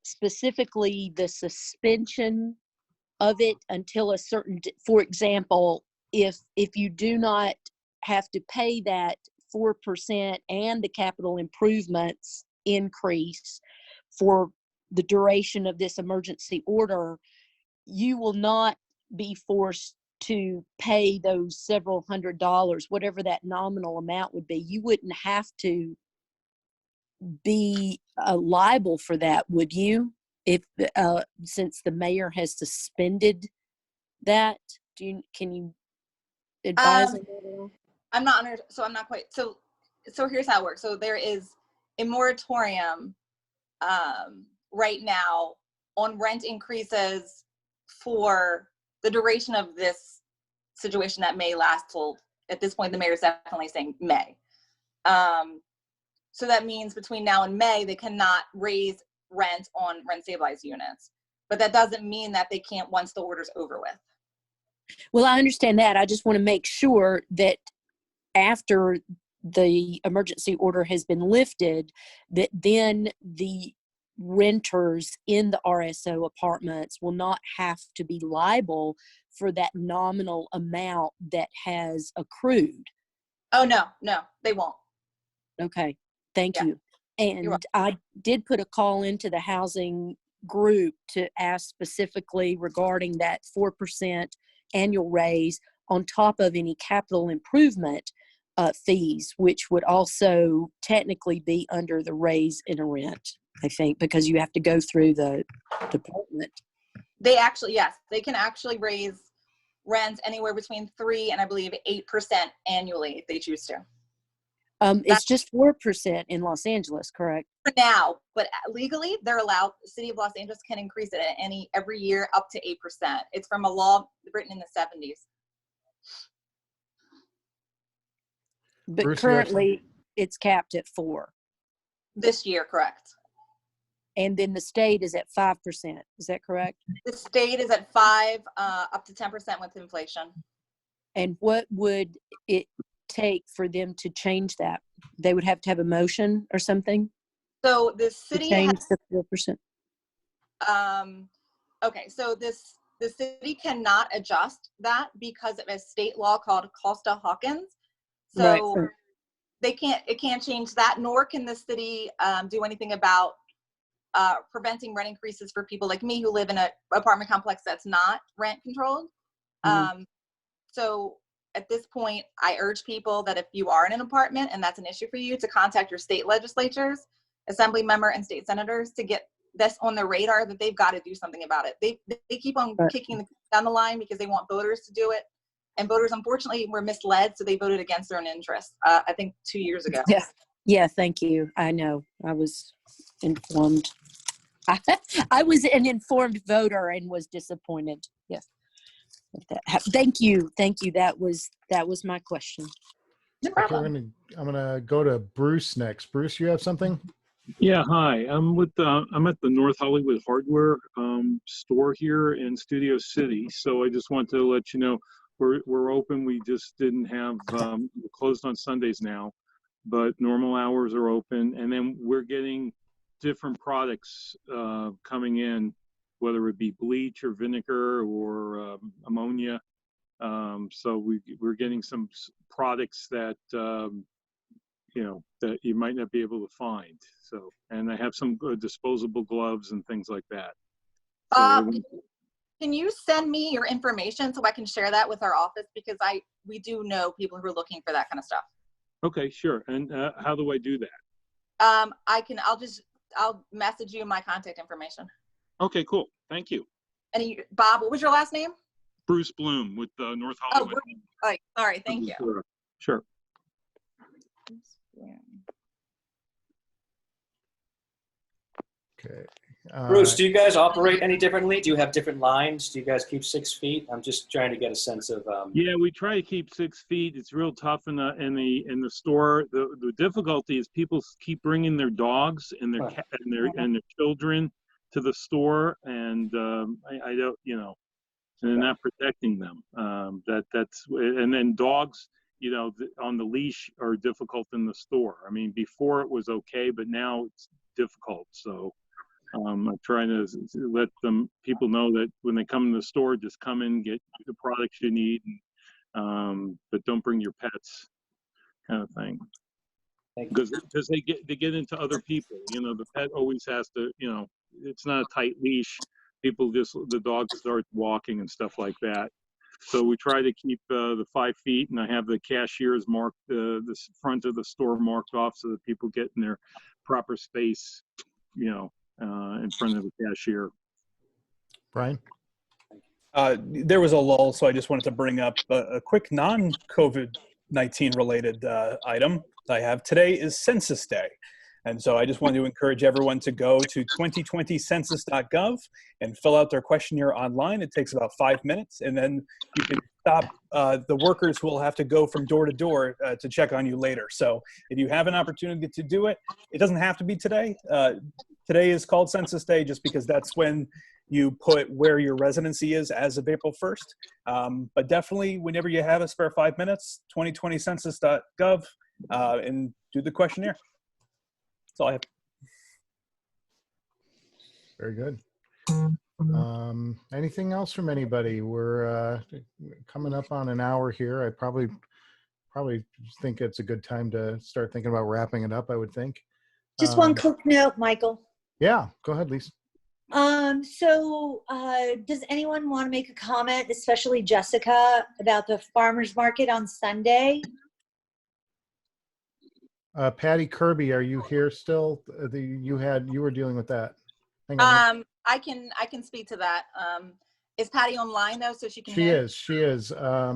specifically the suspension of it until a certain, for example, if you do not have to pay that 4% and the capital improvements increase for the duration of this emergency order, you will not be forced to pay those several $100s, whatever that nominal amount would be. You wouldn't have to be liable for that, would you? If since the mayor has suspended that, can you advise on that at all? I'm not quite, so here's how it works. So there is a moratorium right now on rent increases for the duration of this situation that may last till, at this point, the mayor's definitely saying May. So that means between now and May, they cannot raise rent on rent stabilized units. But that doesn't mean that they can't once the order's over with. Well, I understand that. I just want to make sure that after the emergency order has been lifted, that then the renters in the RSO apartments will not have to be liable for that nominal amount that has accrued. Oh, no, they won't. Okay, thank you. And I did put a call into the housing group to ask specifically regarding that 4% annual raise on top of any capital improvement fees, which would also technically be under the raise in a rent, I think, because you have to go through the department. They actually, yes, they can actually raise rents anywhere between 3% and I believe 8% annually if they choose to. It's just 4% in Los Angeles, correct? For now, but legally they're allowed. The city of Los Angeles can increase it every year up to 8%. It's from a law written in the 70s. But Bruce, currently it's capped at 4%. This year, correct. And then the state is at 5%. Is that correct? The state is at 5%, up to 10% with inflation. And what would it take for them to change that? They would have to have a motion or something? So the To city change the 4%. Okay, so the city cannot adjust that because of a state law called Costa-Hawkins. So Right. it can't change that, nor can the city do anything about preventing rent increases for people like me who live in an apartment complex that's not rent controlled. So at this point, I urge people that if you are in an apartment and that's an issue for you, to contact your state legislatures, assembly member and state senators to get this on the radar that they've got to do something about it. They keep on kicking down the line because they want voters to do it. And voters, unfortunately, were misled, so they voted against their own interests, I think 2 years ago. Yeah, thank you. I know. I was informed. I was an informed voter and was disappointed. Yes. Thank you. That was my question. Okay, I'm gonna go to Bruce next. Bruce, you have something? Yeah, hi. I'm at the North Hollywood Hardware store here in Studio City. So I just want to let you know we're open. We just didn't have we're closed on Sundays now, but normal hours are open. And then we're getting different products coming in, whether it be bleach or vinegar or ammonia. So we're getting some products that that you might not be able to find. So, and I have some disposable gloves and things like that. So can you send me your information so I can share that with our office, because we do know people who are looking for that kind of stuff. Okay, sure. And how do I do that? I'll message you my contact information. Okay, cool. Thank you. And Bob, what was your last name? Bruce Bloom with North Hollywood. Oh, sorry. Thank you. Sure. Okay. Bruce, do you guys operate any differently? Do you have different lines? Do you guys keep 6 feet? I'm just trying to get a sense of. Yeah, we try to keep 6 feet. It's real tough in the store. The difficulty is people keep bringing their dogs and their cat and their children to the store, and I don't, and they're not protecting them. And then dogs, on the leash are difficult in the store. I mean, before it was okay, but now it's difficult. So I'm trying to let people know that when they come to the store, just come in, get the products you need, but don't bring your pets, kind of thing. Because they get into other people. The pet always has to, it's not a tight leash. the dogs start walking and stuff like that. So we try to keep the 5 feet, and I have the cashiers marked, the front of the store marked off so that people get in their proper space, in front of the cashier. Brian? There was a lull, so I just wanted to bring up a quick non-COVID-19 related item I have. Today is Census Day. And so I just wanted to encourage everyone to go to 2020census.gov and fill out their questionnaire online. It takes about 5 minutes, and then you can stop the workers who will have to go from door to door to check on you later. So if you have an opportunity to do it, it doesn't have to be today. Today is called Census Day just because that's when you put where your residency is as of April 1st. But definitely, whenever you have a spare 5 minutes, 2020census.gov and do the questionnaire. That's all I have. Very good. Anything else from anybody? We're coming up on an hour here. I probably think it's a good time to start thinking about wrapping it up, I would think. Just one quick note, Michael. Yeah, go ahead, Lisa. Does anyone want to make a comment, especially Jessica, about the farmer's market on Sunday? Patty Kirby, are you here still? You were dealing with that. Hang on. I can speak to that. Is Patty online though, so she can? She hear? is. She is. I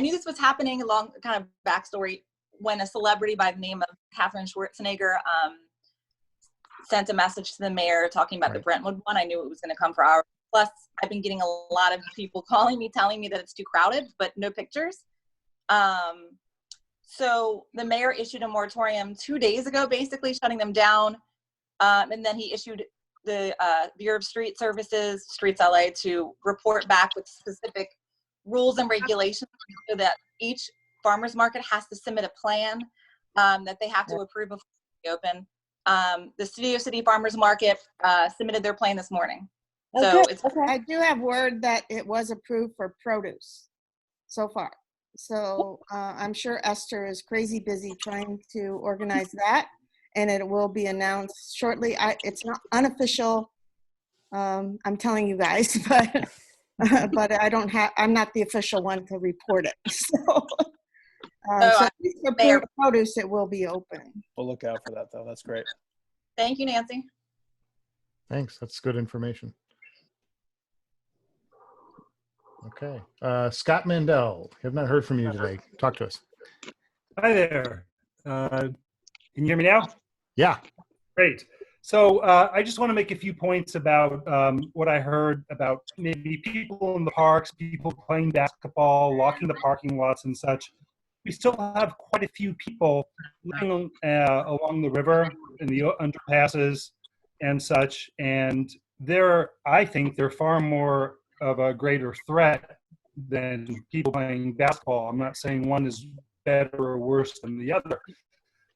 knew this was happening. Along kind of backstory, when a celebrity by the name of Catherine Schwarzenegger sent a message to the mayor talking about the Brentwood one. I knew it was going to come for hours. Plus, I've been getting a lot of people calling me, telling me that it's too crowded, but no pictures. So the mayor issued a moratorium 2 days ago, basically shutting them down. And then he issued the Bureau of Street Services, Streets LA, to report back with specific rules and regulations so that each farmer's market has to submit a plan that they have to approve before they open. The Studio City Farmers Market submitted their plan this morning. So it's I do have word that it was approved for produce so far. So I'm sure Esther is crazy busy trying to organize that, and it will be announced shortly. It's not unofficial. I'm telling you guys, but I'm not the official one to report it. So, so for produce, it will be open. We'll look out for that, though. That's great. Thank you, Nancy. Thanks. That's good information. Okay. Scott Mandel, have not heard from you today. Talk to us. Hi there. Can you hear me now? Yeah. Great. So I just want to make a few points about what I heard about maybe people in the parks, people playing basketball, locking the parking lots and such. We still have quite a few people living along the river in the underpasses and such, and I think they're far more of a greater threat than people playing basketball. I'm not saying one is better or worse than the other,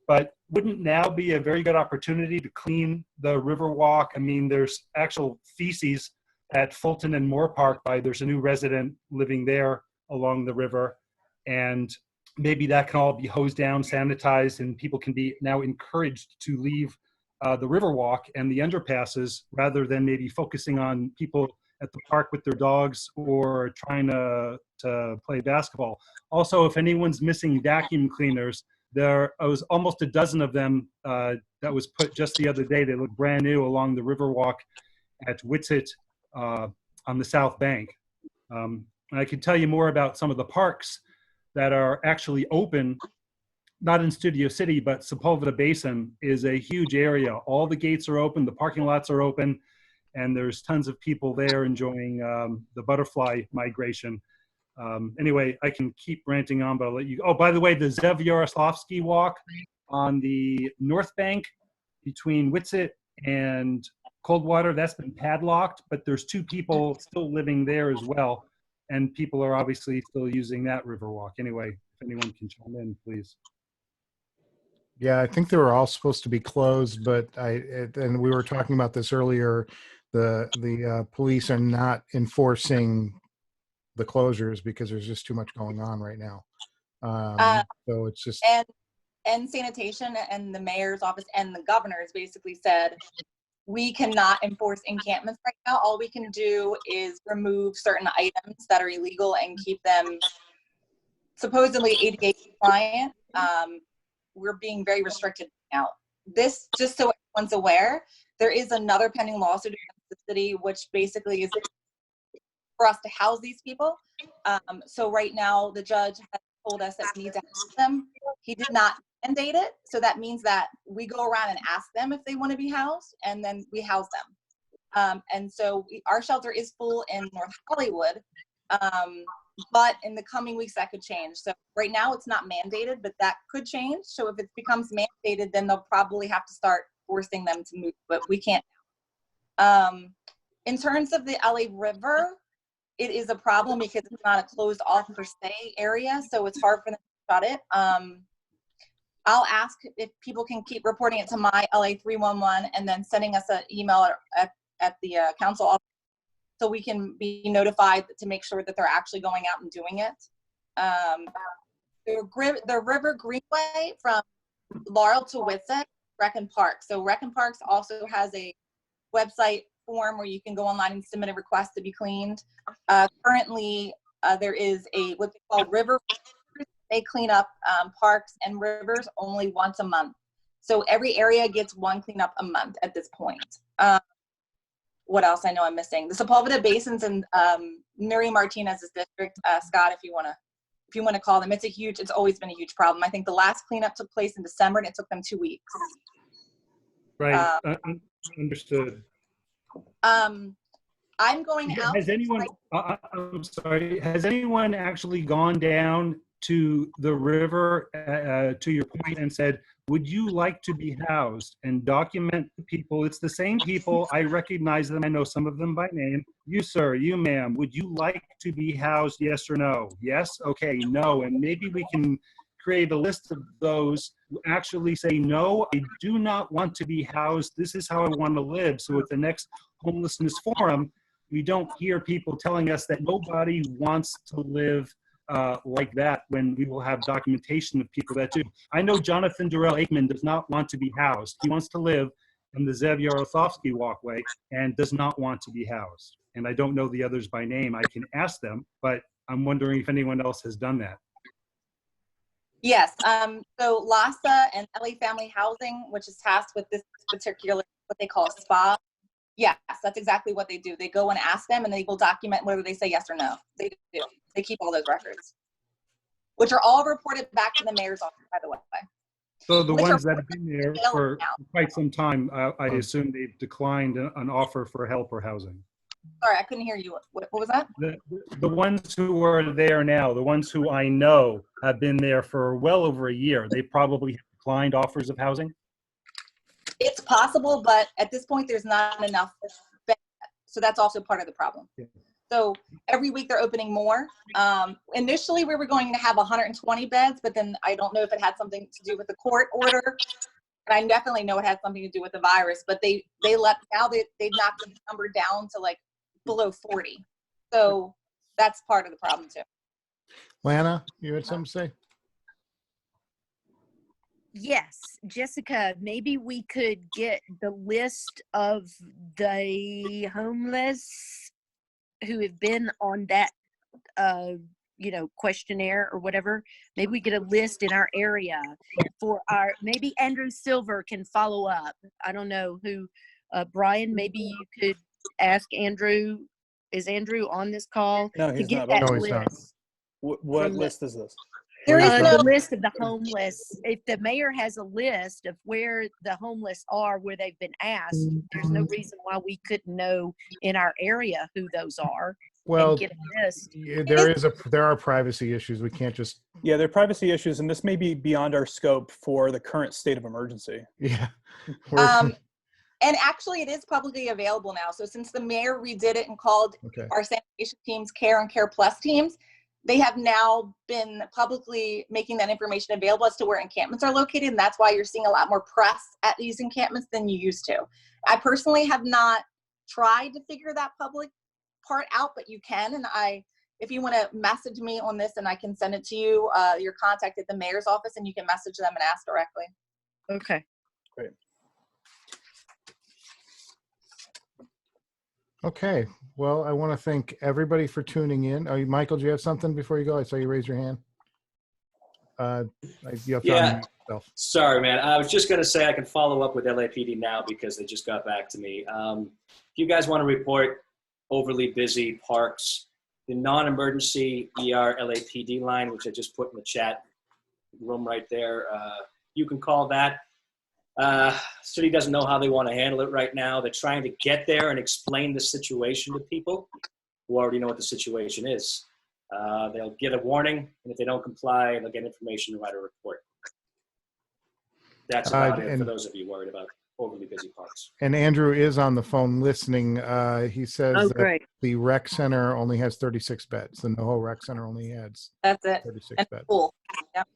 but wouldn't now be a very good opportunity to clean the Riverwalk? I mean, there's actual feces at Fulton and Moore Park. There's a new resident living there along the river, and maybe that can all be hosed down, sanitized, and people can be now encouraged to leave the Riverwalk and the underpasses rather than maybe focusing on people at the park with their dogs or trying to play basketball. Also, if anyone's missing vacuum cleaners, there was almost a dozen of them that was put just the other day. They look brand new along the Riverwalk at Whitsett on the South Bank. And I can tell you more about some of the parks that are actually open, not in Studio City, but Sepulveda Basin is a huge area. All the gates are open, the parking lots are open, and there's tons of people there enjoying the butterfly migration. Anyway, I can keep ranting on, but I'll let you. Oh, by the way, the Zev Yaroslavsky walk on the North Bank between Whitsett and Coldwater, that's been padlocked, but there's 2 people still living there as well. And people are obviously still using that Riverwalk. Anyway, if anyone can chime in, please. Yeah, I think they were all supposed to be closed, but and we were talking about this earlier. The police are not enforcing the closures because there's just too much going on right now. So it's just and sanitation and the mayor's office and the governor's basically said we cannot enforce encampments right now. All we can do is remove certain items that are illegal and keep them supposedly ADA compliant. We're being very restricted now. This, just so everyone's aware, there is another pending lawsuit against the city, which basically is for us to house these people. So right now, the judge has told us that we need to house them. He did not mandate it, so that means that we go around and ask them if they want to be housed, and then we house them. And so our shelter is full in North Hollywood, but in the coming weeks that could change. So right now it's not mandated, but that could change. So if it becomes mandated, then they'll probably have to start forcing them to move, but we can't. In terms of the LA River, it is a problem because it's not a closed off per se area, so it's hard for them to shut it. I'll ask if people can keep reporting it to my LA 311 and then sending us an email at the council office so we can be notified to make sure that they're actually going out and doing it. The River Greenway from Laurel to Whitsett, Rec and Park. So Rec and Parks also has a website form where you can go online and submit a request to be cleaned. Currently, there is what they call river. They clean up parks and rivers only once a month. So every area gets one cleanup a month at this point. What else I know I'm missing? The Sepulveda Basins and Mary Martinez's district. Scott, if you want to call them, it's always been a huge problem. I think the last cleanup took place in December and it took them 2 weeks. Right, understood. I'm going out. Has anyone, I'm sorry, has anyone actually gone down to the river, to your point, and said, would you like to be housed, and document the people? It's the same people. I recognize them. I know some of them by name. You, sir, you, ma'am, would you like to be housed? Yes or no? Yes? Okay, no. And maybe we can create a list of those who actually say, no, I do not want to be housed. This is how I want to live. So at the next homelessness forum, we don't hear people telling us that nobody wants to live like that, when we will have documentation of people that do. I know Jonathan Durrell Aikman does not want to be housed. He wants to live in the Zev Yaroslavsky walkway and does not want to be housed. And I don't know the others by name. I can ask them, but I'm wondering if anyone else has done that. Yes, so LASA and LA Family Housing, which is tasked with this particular, what they call a spa. Yes, that's exactly what they do. They go and ask them and they will document whether they say yes or no. They do. They keep all those records, which are all reported back to the mayor's office, by the way. So the ones that have been there for quite some time, I assume they've declined an offer for help or housing. Sorry, I couldn't hear you. What was that? The ones who are there now, the ones who I know have been there for well over a year, they probably declined offers of housing? It's possible, but at this point, there's not enough beds. So that's also part of the problem. Yeah. So every week they're opening more. Initially, we were going to have 120 beds, but then I don't know if it had something to do with the court order. And I definitely know it had something to do with the virus, but they've knocked the number down to like below 40. So that's part of the problem too. Lana, you had something to say? Yes, Jessica, maybe we could get the list of the homeless who have been on that, questionnaire or whatever. Maybe we get a list in our area for maybe Andrew Silver can follow up. I don't know who, Brian, maybe you could ask Andrew. Is Andrew on this call? No, he's not. No, he's not. What list is this? There is no list of the homeless. If the mayor has a list of where the homeless are, where they've been asked, there's no reason why we couldn't know in our area who those are. Well, and get a list. There are privacy issues. We can't just. Yeah, there are privacy issues, and this may be beyond our scope for the current state of emergency. Yeah. And actually, it is publicly available now. So since the mayor redid it and called our sanitation teams CARE and CARE Plus teams, they have now been publicly making that information available as to where encampments are located. And that's why you're seeing a lot more press at these encampments than you used to. I personally have not tried to figure that public part out, but you can. And if you want to message me on this and I can send it to you, your contact at the mayor's office and you can message them and ask directly. Okay. Great. Okay. Well, I want to thank everybody for tuning in. Oh, Michael, do you have something before you go? I saw you raise your hand. You have to Yeah. unmute yourself. Sorry, man. I was just going to say I can follow up with LAPD now because they just got back to me. If you guys want to report overly busy parks, the non-emergency ER LAPD line, which I just put in the chat room right there, you can call that. City doesn't know how they want to handle it right now. They're trying to get there and explain the situation to people who already know what the situation is. They'll get a warning, and if they don't comply, they'll get information and write a report. That's about it for those of you worried about overly busy parks. And Andrew is on the phone listening. He says Oh, that great. the rec center only has 36 beds. The NoHo rec center only has That's it. 36 And beds. pool. Yep.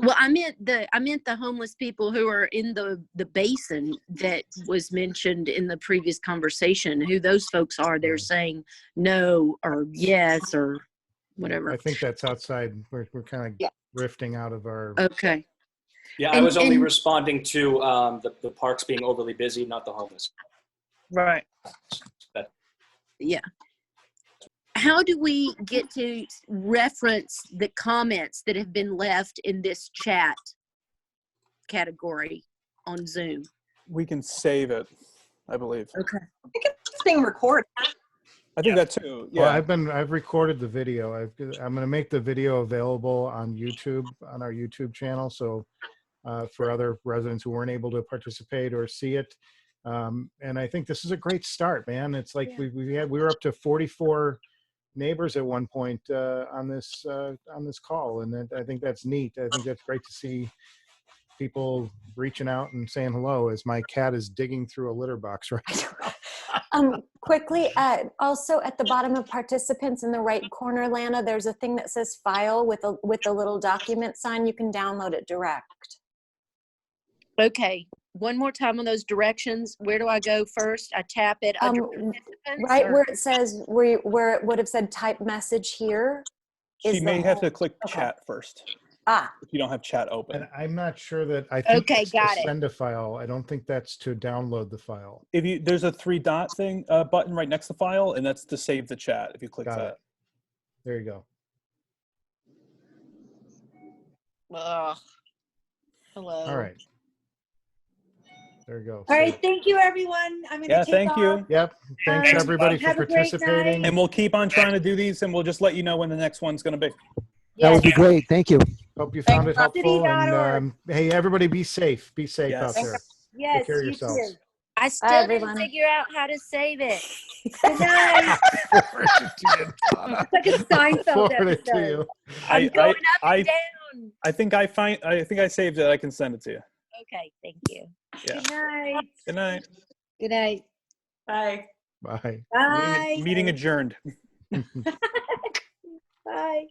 Well, I meant the homeless people who are in the basin that was mentioned in the previous conversation. Who those folks are? They're saying no or yes or whatever. I think that's outside. We're kind of drifting out of our. Okay. Yeah, I was only responding to the parks being overly busy, not the homeless. Right. Yeah. How do we get to reference the comments that have been left in this chat category on Zoom? We can save it, I believe. Okay. I think it's being recorded. I think that too. Yeah. Well, I've recorded the video. I'm going to make the video available on YouTube, on our YouTube channel. So for other residents who weren't able to participate or see it. And I think this is a great start, man. It's like we were up to 44 neighbors at one point on this call, and I think that's neat. I think that's great to see people reaching out and saying hello as my cat is digging through a litter box right now. Quickly, also at the bottom of participants in the right corner, Lana, there's a thing that says file with a little document sign. You can download it direct. Okay. One more time on those directions. Where do I go first? I tap it under participants? Right or- where it says where it would have said type message here. She may have to click chat first. If you don't have chat open. And I'm not sure that I think Okay, that's got to it. send a file. I don't think that's to download the file. If you there's a 3 dot thing button right next to file, and that's to save the chat. If you click Got that. it. There you go. Hello. All right. There you go. All right, thank you, everyone. I'm gonna Yeah, take thank off. you. Yep. Thanks everybody for Have a great participating. And we'll keep on trying to do these, and we'll just let you know when the next one's going to be. That would be great. Thank you. Hope you found it helpful. And City.org. Hey, everybody, be safe. Be safe out Yes. there. Yes, Take care of you yourselves. too. I still everyone. didn't figure out how to save it. Good night. It's like a Seinfeld Forward it to episode. you. I'm going up and down. I think I saved it. I can send it to you. Okay, thank you. Yeah. Good night. Good night. Good night. Bye. Bye. Bye. Meeting adjourned. Bye.